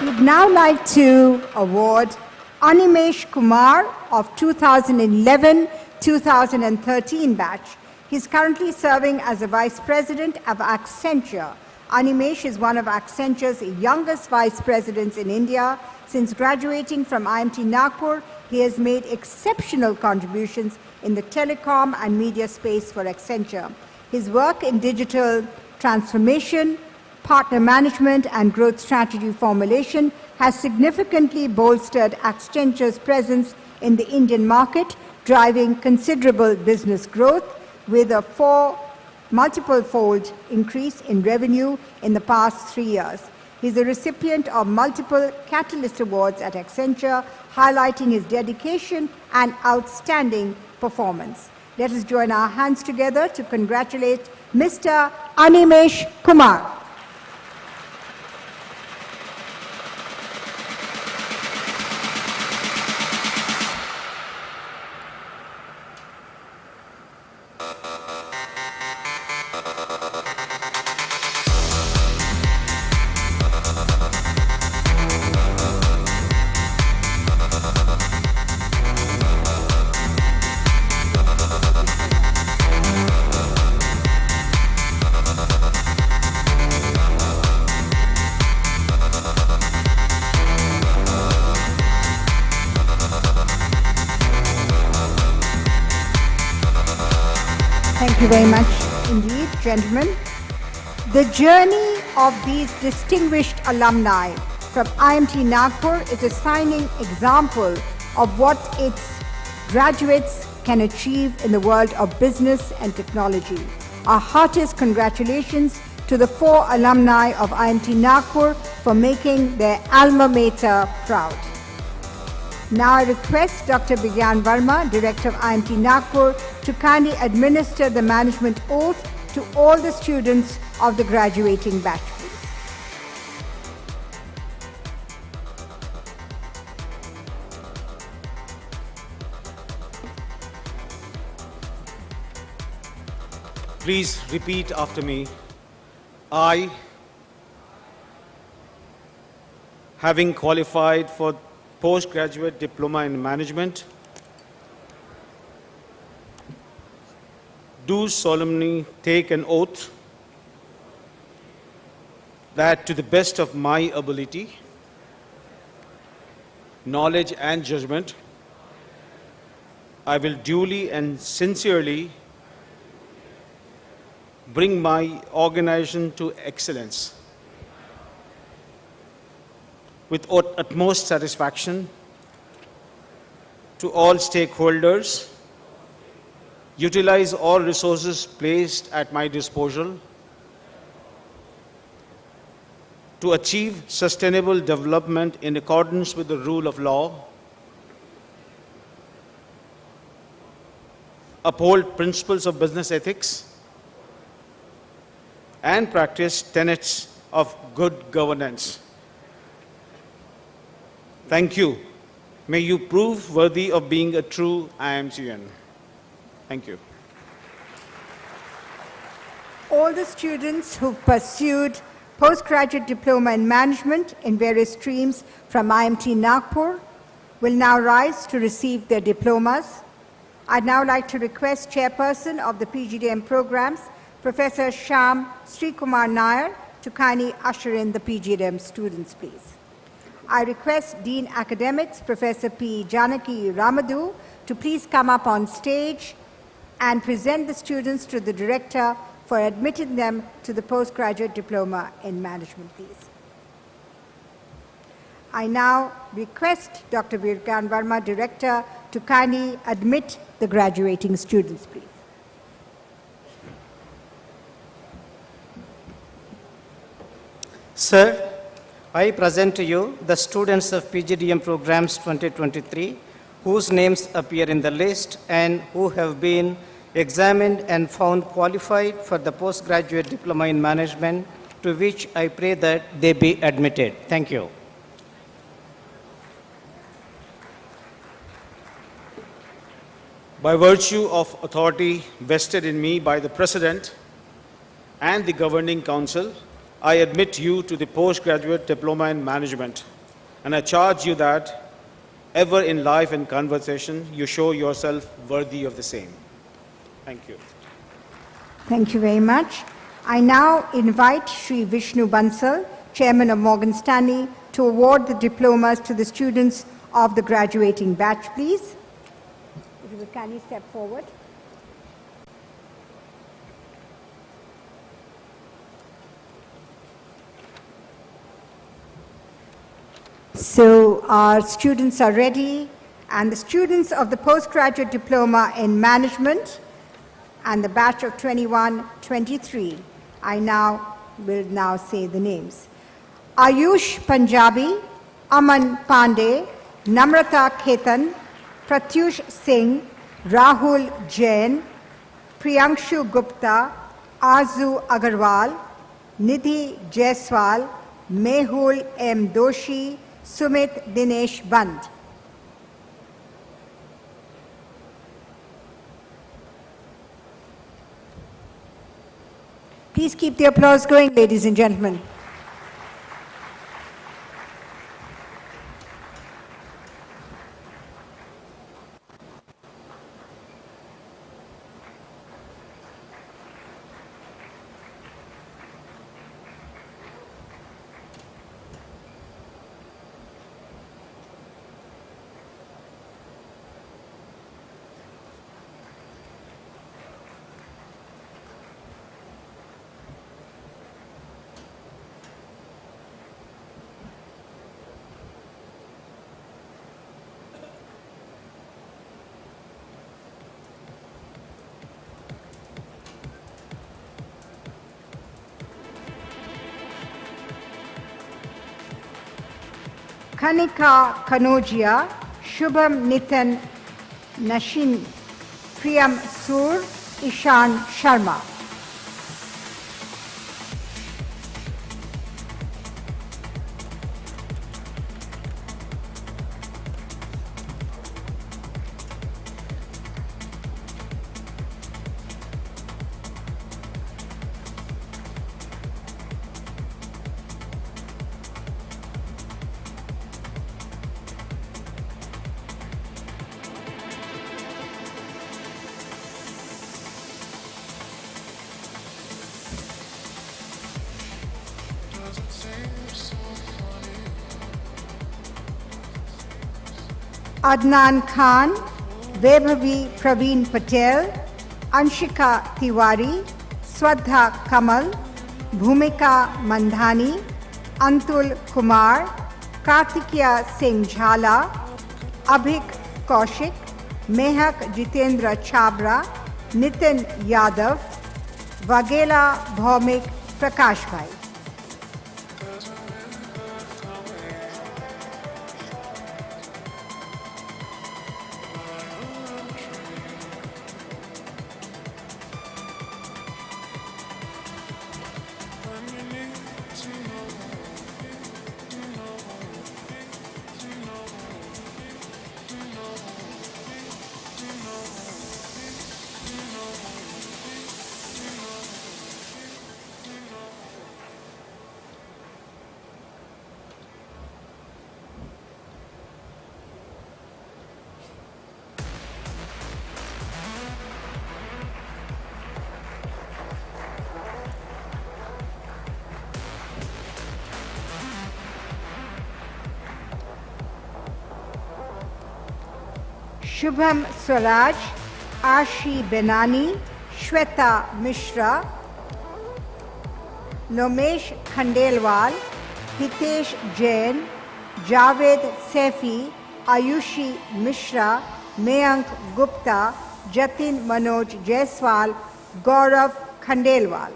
We'd now like to award Animesh Kumar of 2011-2013 batch. He's currently serving as a Vice President of Accenture. Animesh is one of Accenture's youngest Vice Presidents in India. Since graduating from IMT Nagpur, he has made exceptional contributions in the telecom and media space for Accenture. His work in digital transformation, partner management, and growth strategy formulation has significantly bolstered Accenture's presence in the Indian market, driving considerable business growth with a multiple-fold increase in revenue in the past 3 years. He is a recipient of multiple Catalyst Awards at Accenture, highlighting his dedication and outstanding performance. Let us join our hands together to congratulate Mr. Animesh Kumar. Thank you very much indeed, gentlemen. The journey of these distinguished alumni from IMT Nagpur is a shining example of what its graduates can achieve in the world of business and technology. Our heartiest congratulations to the 4 alumni of IMT Nagpur for making their alma mater proud. Now I request Dr. Bigyan Verma, Director of IMT Nagpur, to kindly administer the management oath to all the students of the graduating batch, please. Please repeat after me. I, having qualified for postgraduate diploma in management, do solemnly take an oath that to the best of my ability, knowledge and judgment, I will duly and sincerely bring my organization to excellence with utmost satisfaction to all stakeholders, utilize all resources placed at my disposal to achieve sustainable development in accordance with the rule of law, uphold principles of business ethics, and practice tenets of good governance. Thank you. May you prove worthy of being a true IMTN. Thank you. All the students who pursued postgraduate diploma in management in various streams from IMT Nagpur will now rise to receive their diplomas. I'd now like to request Chairperson of the PGDM programs, Professor Shyam Srikumar Nair, to kindly usher in the PGDM students, please. I request Dean Academics, Professor P. Janaki Ramadhu, to please come up on stage and present the students to the Director for admitting them to the postgraduate diploma in management, please. I now request Dr. Bigyan Verma, Director, to kindly admit the graduating students, please. Sir, I present to you the students of PGDM programs 2023 whose names appear in the list and who have been examined and found qualified for the postgraduate diploma in management, to which I pray that they be admitted. Thank you. By virtue of authority vested in me by the President and the Governing Council, I admit you to the postgraduate diploma in management, and I charge you that ever in life and conversation you show yourself worthy of the same. Thank you. Thank you very much. I now invite Shri Vishnu Bansal, Chairman of Morgan Stanley, to award the diplomas to the students of the graduating batch, please. If you would kindly step forward. So our students are ready, and the students of the postgraduate diploma in management and the batch of 21-23, I will now say the names. Ayush Punjabi, Aman Pandey, Namrata Khetan, Pratyush Singh, Rahul Jain, Priyanshu Gupta, Azu Agarwal, Nidhi Jaiswal, Mehul M. Doshi, Sumit Dinesh Band. Please keep the applause going, ladies and gentlemen. Kanika Kanojia, Shubham Nitin Nashin, Priyam Sur, Ishan Sharma. Adnan Khan, Vaibhavi Praveen Patel, Anshika Tiwari, Swadha Kamal, Bhumika Mandhani, Antul Kumar, Kartikeya Singh Jhala, Abhik Kaushik, Mehak Jitendra Chabra, Nitin Yadav, Vagela Bhaumik Prakash Bhai. Shubham Swaraj, Ashi Benani, Shweta Mishra, Lomesh Khandelwal, Hitesh Jain, Javed Saifi, Ayushi Mishra, Mayank Gupta, Jatin Manoj Jaiswal, Gaurav Khandelwal.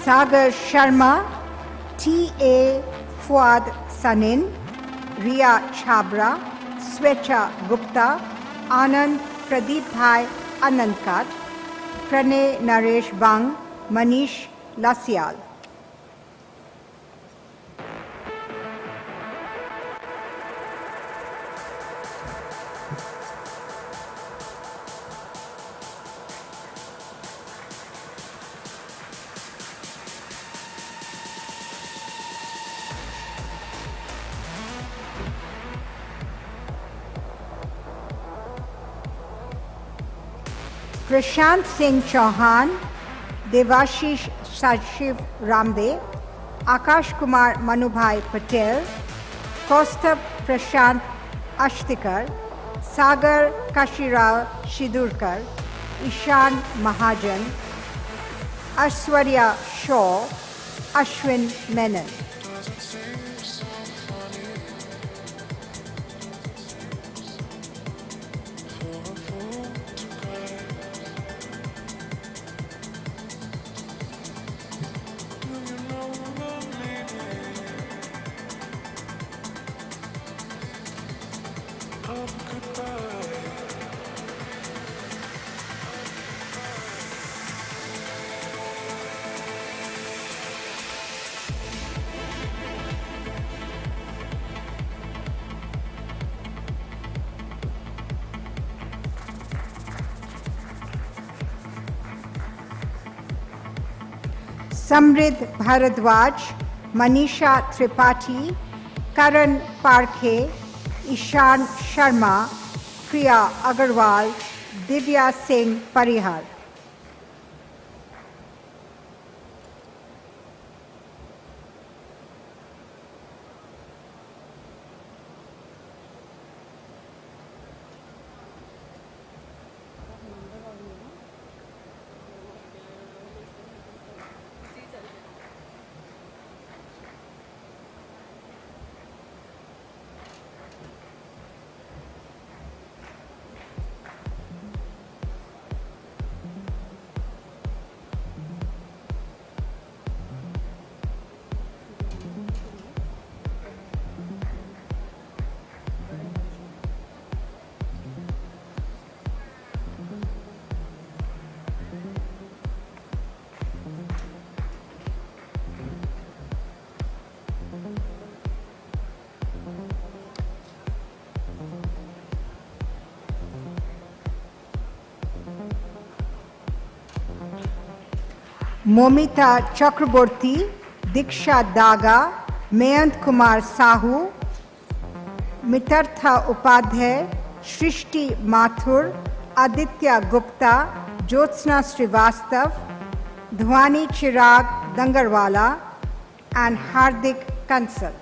Sagar Sharma, T.A. Fuad Sanin, Riya Chabra, Swecha Gupta, Anand Pradeep Bhai Anandkat, Pranay Naresh Bang, Manish Lasial. Prashant Singh Chauhan, Devashish Sachiv Ramde, Akash Kumar Manubhai Patel, Kaustubh Prashant Ashtikar, Sagar Kashirao Shidurkar, Ishan Mahajan, Ashwarya Shaw, Ashwin Menon. Samrid Bharadwaj, Manisha Tripathi, Karan Parkhe, Ishan Sharma, Priya Agarwal, Divya Singh Parihar. Momita Chakraborty, Diksha Daga, Mayant Kumar Sahu, Mitartha Upadhyay, Shrishti Mathur, Aditya Gupta, Jyotsna Srivastav, Dhwani Chirag Dangarwala, and Hardik Kansal.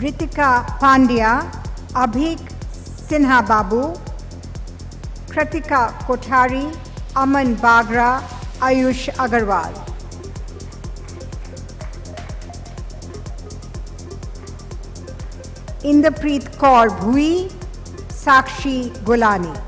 Ritika Pandya, Abhik Sinha Babu, Kritika Kothari, Aman Bagra, Ayush Agarwal. Inderpreet Kaur Bhui, Sakshi Golani.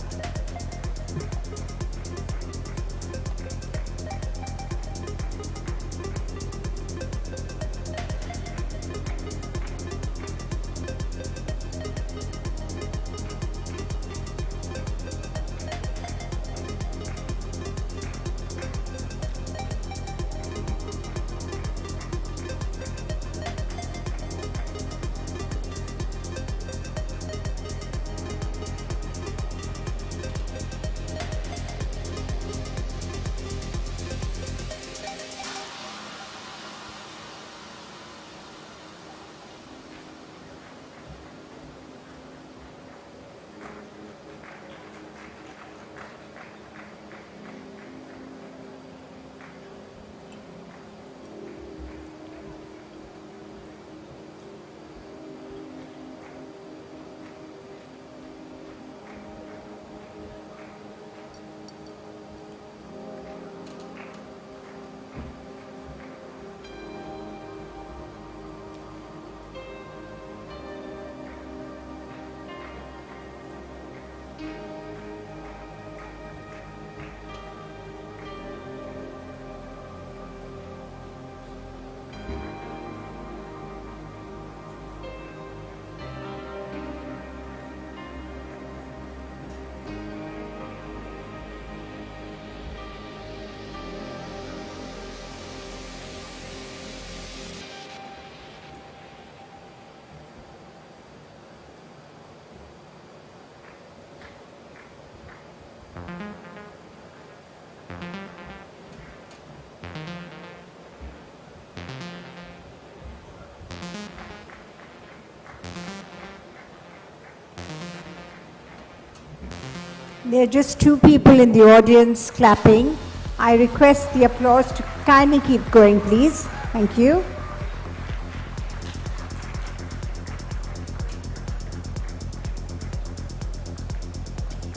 There are just 2 people in the audience clapping. I request the applause to kindly keep going, please. Thank you.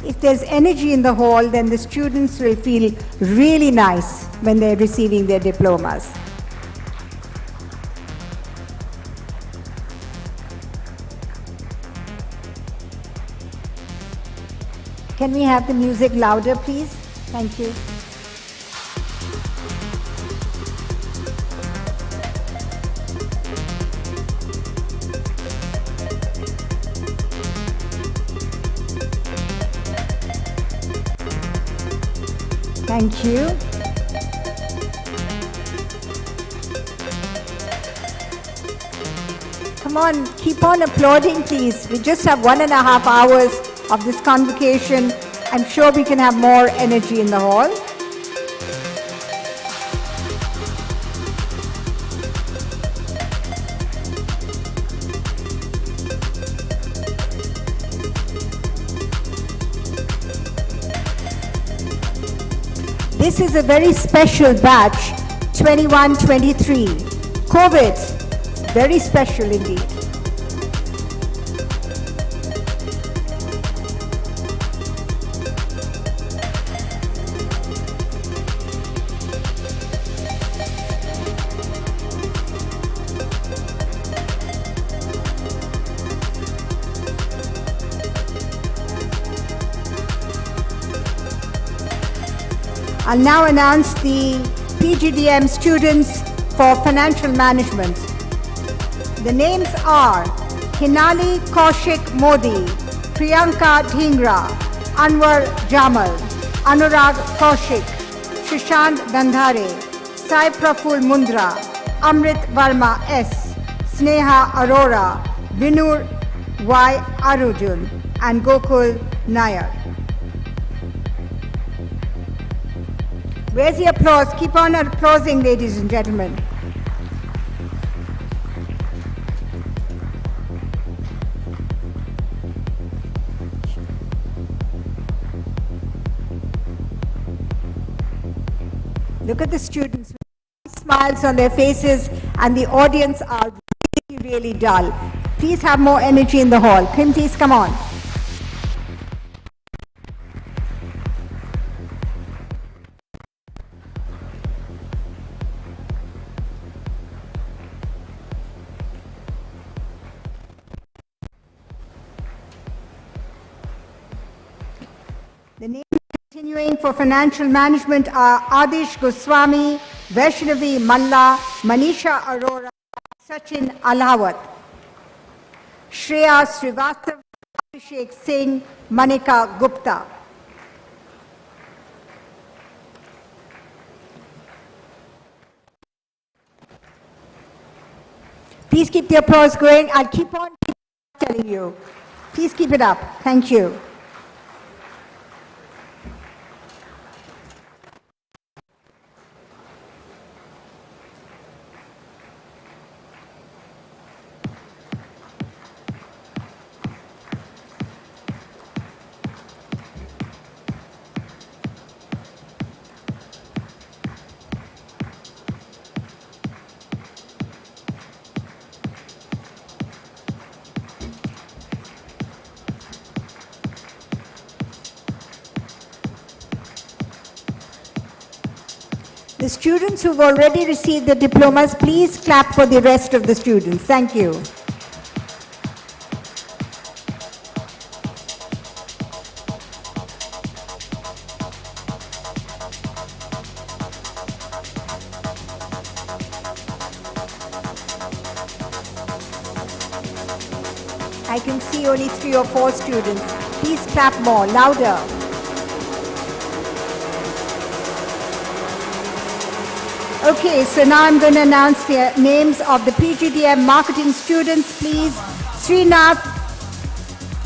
If there's energy in the hall, then the students will feel really nice when they're receiving their diplomas. Can we have the music louder, please? Thank you. Thank you. Come on, keep on applauding, please. We just have 1.5 hours of this convocation. I'm sure we can have more energy in the hall. This is a very special batch, 21-23. COVID, very special indeed. I'll now announce the PGDM students for financial management. The names are Hinali Kaushik Modi, Priyanka Dhingra, Anwar Jamal, Anurag Kaushik, Shishant Dandhare, Sai Praful Mundra, Amrit Varma S, Sneha Arora, Vinur Y. Arujun, and Gokul Nair. Where's the applause? Keep on applauding, ladies and gentlemen. Look at the students, smiles on their faces, and the audience are really, really dull. Please have more energy in the hall. Kim, please come on. The names continuing for financial management are Adish Goswami, Vaishnavi Malla, Manisha Arora, Sachin Alawat, Shreya Srivastav, Abhishek Singh, Manika Gupta. Please keep the applause going. I'll keep on telling you. Please keep it up. Thank you. The students who've already received the diplomas, please clap for the rest of the students. Thank you. I can see only 3 or 4 students. Please clap more, louder. Okay, so now I'm going to announce the names of the PGDM marketing students, please. Srinath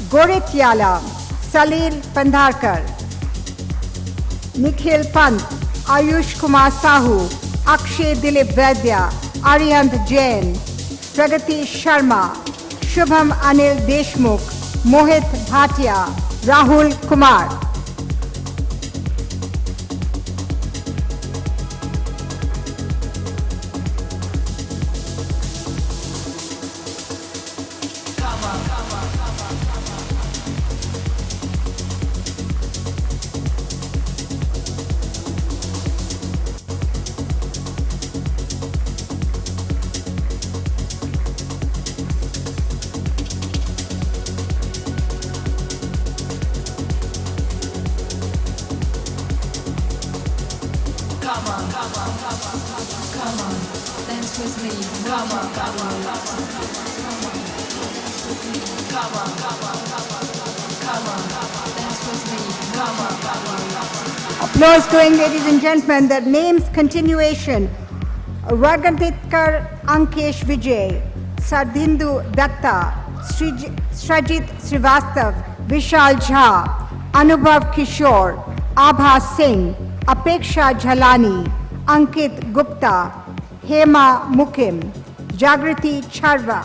Gorityala, Salil Pandharkar, Nikhil Pant, Ayush Kumar Sahu, Akshay Dilip Vaidya, Aryant Jain, Pragati Sharma, Shubham Anil Deshmukh, Mohit Bhatia, Rahul Kumar. Applause going, ladies and gentlemen. The names continuation: Ragaditkar Ankesh Vijay, Sardindu Datta, Shrajit Srivastav, Vishal Jha, Anubhav Kishore, Abha Singh, Apeksha Jhalani, Ankit Gupta, Hema Mukim, Jagriti Charva,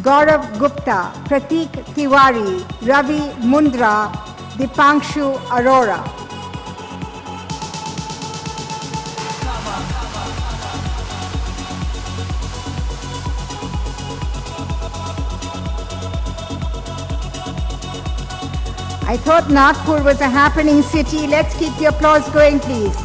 Gaurav Gupta, Pratik Tiwari, Ravi Mundra, Dipanshu Arora. I thought Nagpur was a happening city. Let's keep the applause going, please.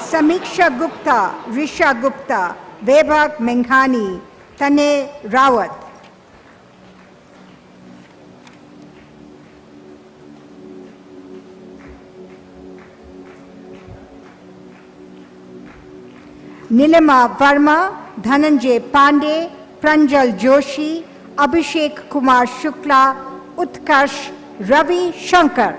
Samiksha Gupta, Risha Gupta, Vaibhav Menghani, Tane Rawat. Nilima Verma, Dhananjay Pandey, Pranjal Joshi, Abhishek Kumar Shukla, Utkarsh, Ravi Shankar.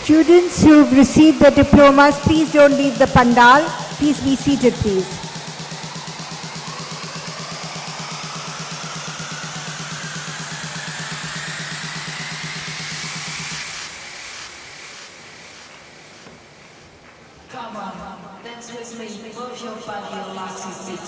Students who've received the diplomas, please don't leave the pandal. Please be seated, please. Come on, dance with me, move your body, relax your feet.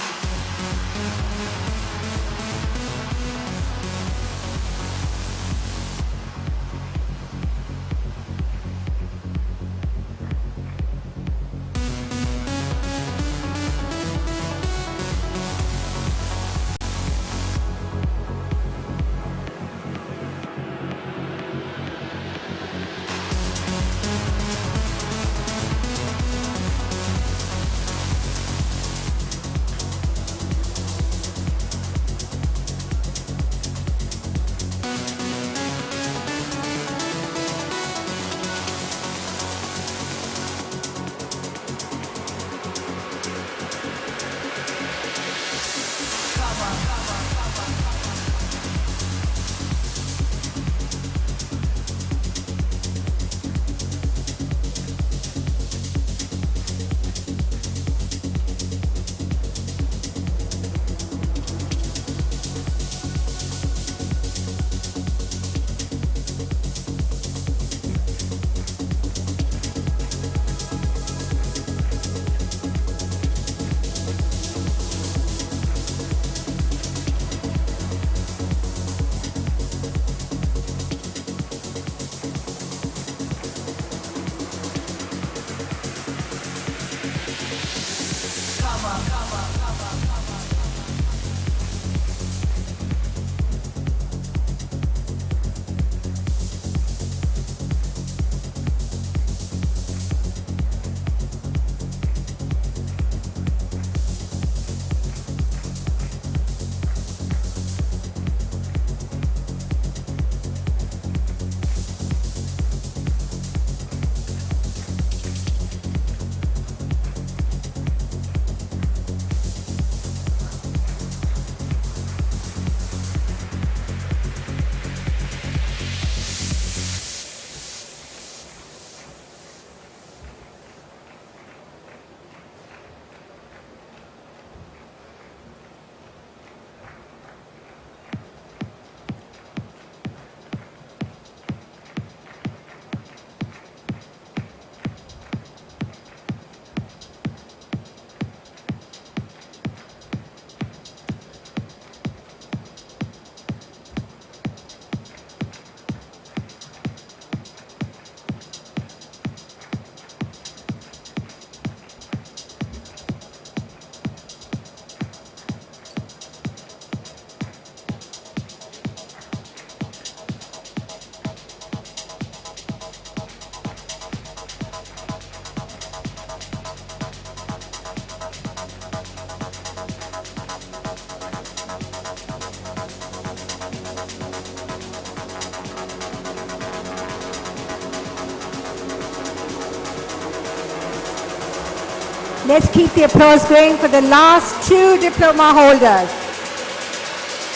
Let's keep the applause going for the last two diploma holders.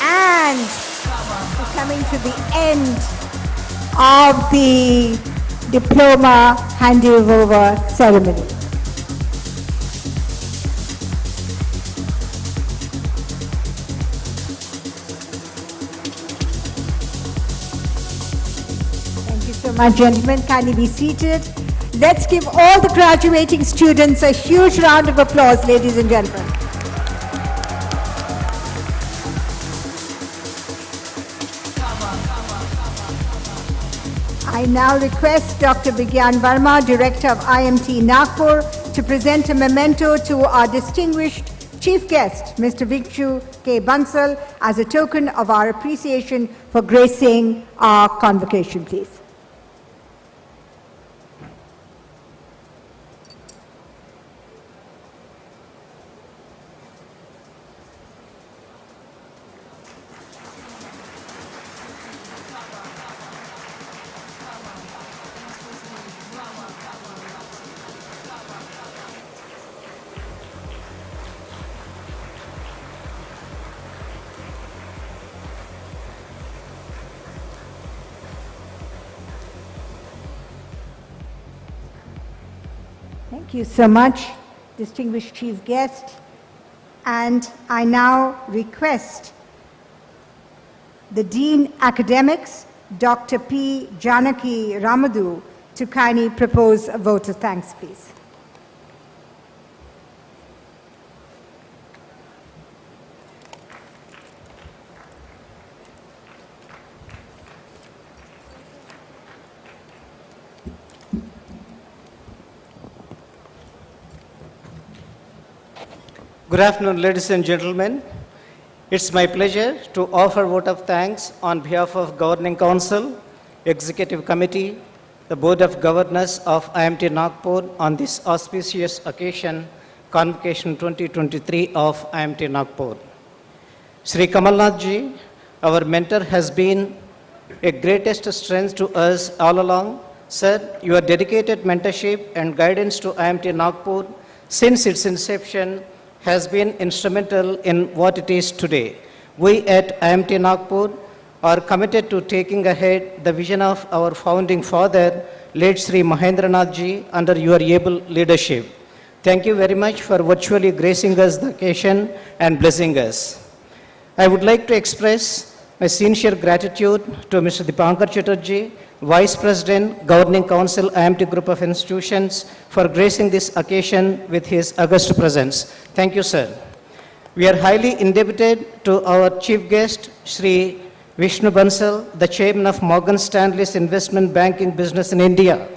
And we're coming to the end of the diploma handover ceremony. Thank you so much, gentlemen. Kindly be seated. Let's give all the graduating students a huge round of applause, ladies and gentlemen. I now request Dr. Bigyan Verma, Director of IMT Nagpur, to present a memento to our distinguished Chief Guest, Mr. Vikshu K. Bansal, as a token of our appreciation for gracing our convocation, please. Thank you so much, distinguished chief guest. And I now request the Dean Academics, Dr. P. Janaki Ramadhu, to kindly propose a vote of thanks, please. Good afternoon, ladies and gentlemen. It's my pleasure to offer vote of thanks on behalf of Governing Council, Executive Committee, the Board of Governors of IMT Nagpur on this auspicious occasion, Convocation 2023 of IMT Nagpur. Sri Kamalnath ji, our mentor, has been a greatest strength to us all along. Sir, your dedicated mentorship and guidance to IMT Nagpur since its inception has been instrumental in what it is today. We at IMT Nagpur are committed to taking ahead the vision of our founding father, late Sri Mahendranath ji, under your able leadership. Thank you very much for virtually gracing us the occasion and blessing us. I would like to express my sincere gratitude to Mr. Dipankar Chatterjee, Vice President, Governing Council, IMT Group of Institutions, for gracing this occasion with his august presence. Thank you, sir. We are highly indebted to our chief guest, Sri Vishnu Bansal, the Chairman of Morgan Stanley's investment banking business in India.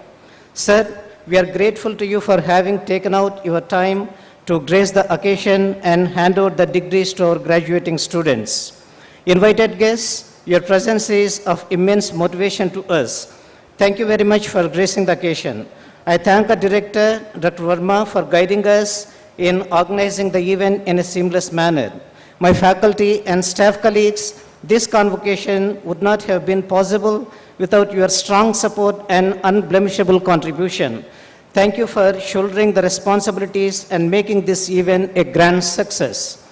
Sir, we are grateful to you for having taken out your time to grace the occasion and hand out the degrees to our graduating students. Invited guests, your presence is of immense motivation to us. Thank you very much for gracing the occasion. I thank our director, Dr. Verma, for guiding us in organizing the event in a seamless manner. My faculty and staff colleagues, this convocation would not have been possible without your strong support and unblemishable contribution. Thank you for shouldering the responsibilities and making this event a grand success.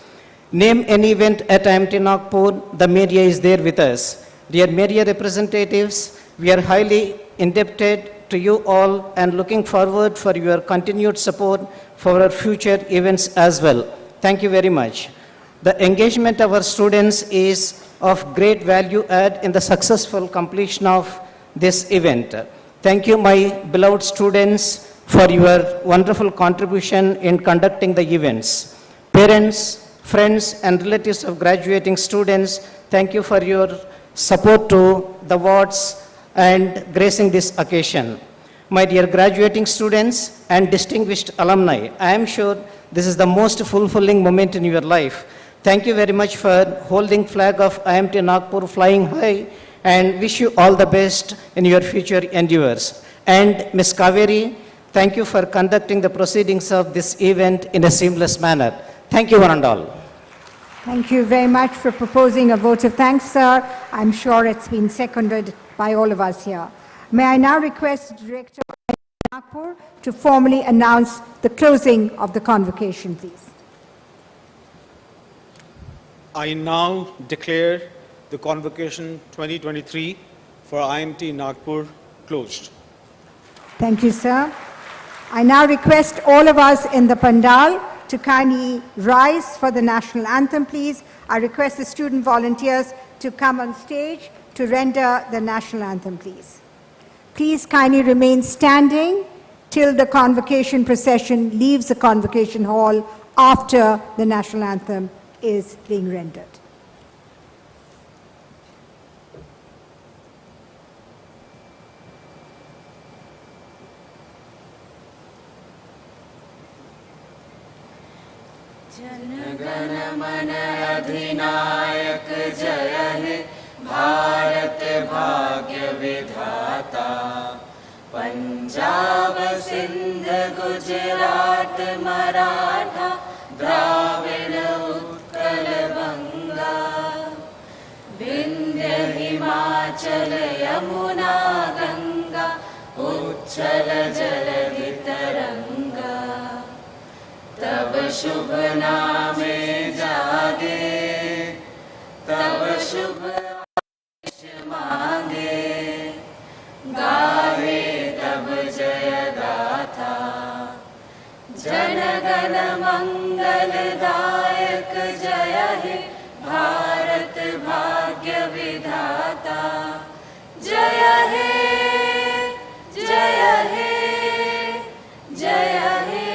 Name any event at IMT Nagpur, the media is there with us. Dear media representatives, we are highly indebted to you all and looking forward for your continued support for our future events as well. Thank you very much. The engagement of our students is of great value add in the successful completion of this event. Thank you, my beloved students, for your wonderful contribution in conducting the events. Parents, friends and relatives of graduating students, thank you for your support to the wards and gracing this occasion. My dear graduating students and distinguished alumni, I am sure this is the most fulfilling moment in your life. Thank you very much for holding flag of IMT Nagpur flying high and wish you all the best in your future endeavors. And Ms. Kaveri, thank you for conducting the proceedings of this event in a seamless manner. Thank you one and all. Thank you very much for proposing a vote of thanks, sir. I'm sure it's been seconded by all of us here. May I now request the Director of Nagpur to formally announce the closing of the convocation, please. I now declare the convocation 2023 for IMT Nagpur closed. Thank you, sir. I now request all of us in the pandal to kindly rise for the national anthem, please. I request the student volunteers to come on stage to render the national anthem, please. Please kindly remain standing till the convocation procession leaves the convocation hall after the national anthem is being rendered. जनगण मन अधिनायक जय हे भारत भाग्य विधाता पंजाब सिंध गुजरात मराठा द्राविड़ उत्कल बंगा विंध्य हिमाचल यमुना गंगा उच्छल जलधि तरंगा तब शुभ नामे जागे तब शुभ आशीष मांगे गावे तब जय गाथा जनगण मंगलदायक जय हे भारत भाग्य विधाता जय हे जय हे जय हे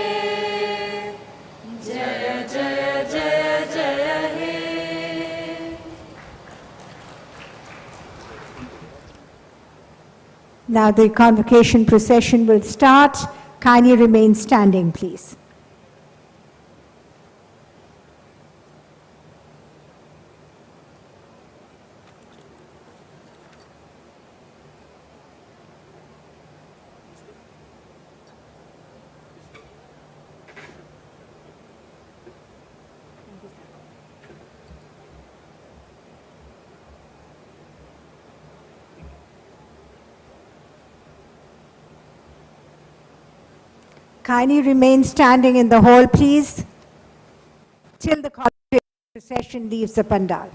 जय जय जय जय हे Now the convocation procession will start. Kindly remain standing, please. Kindly remain standing in the hall, please, till the convocation procession leaves the pandal.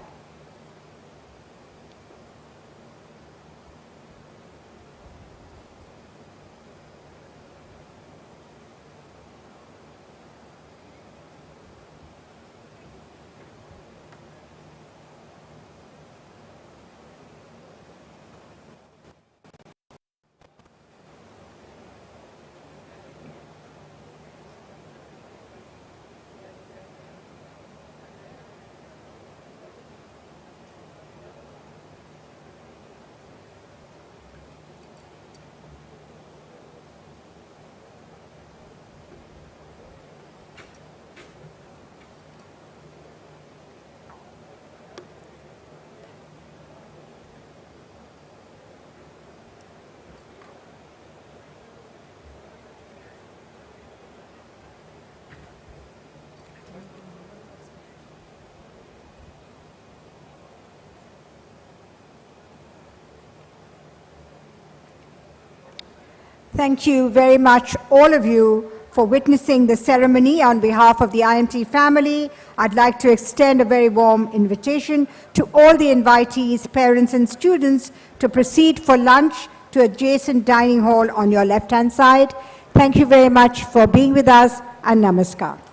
Thank you very much, all of you, for witnessing the ceremony. On behalf of the IMT family, I'd like to extend a very warm invitation to all the invitees, parents and students to proceed for lunch to adjacent dining hall on your left-hand side. Thank you very much for being with us, and namaskar.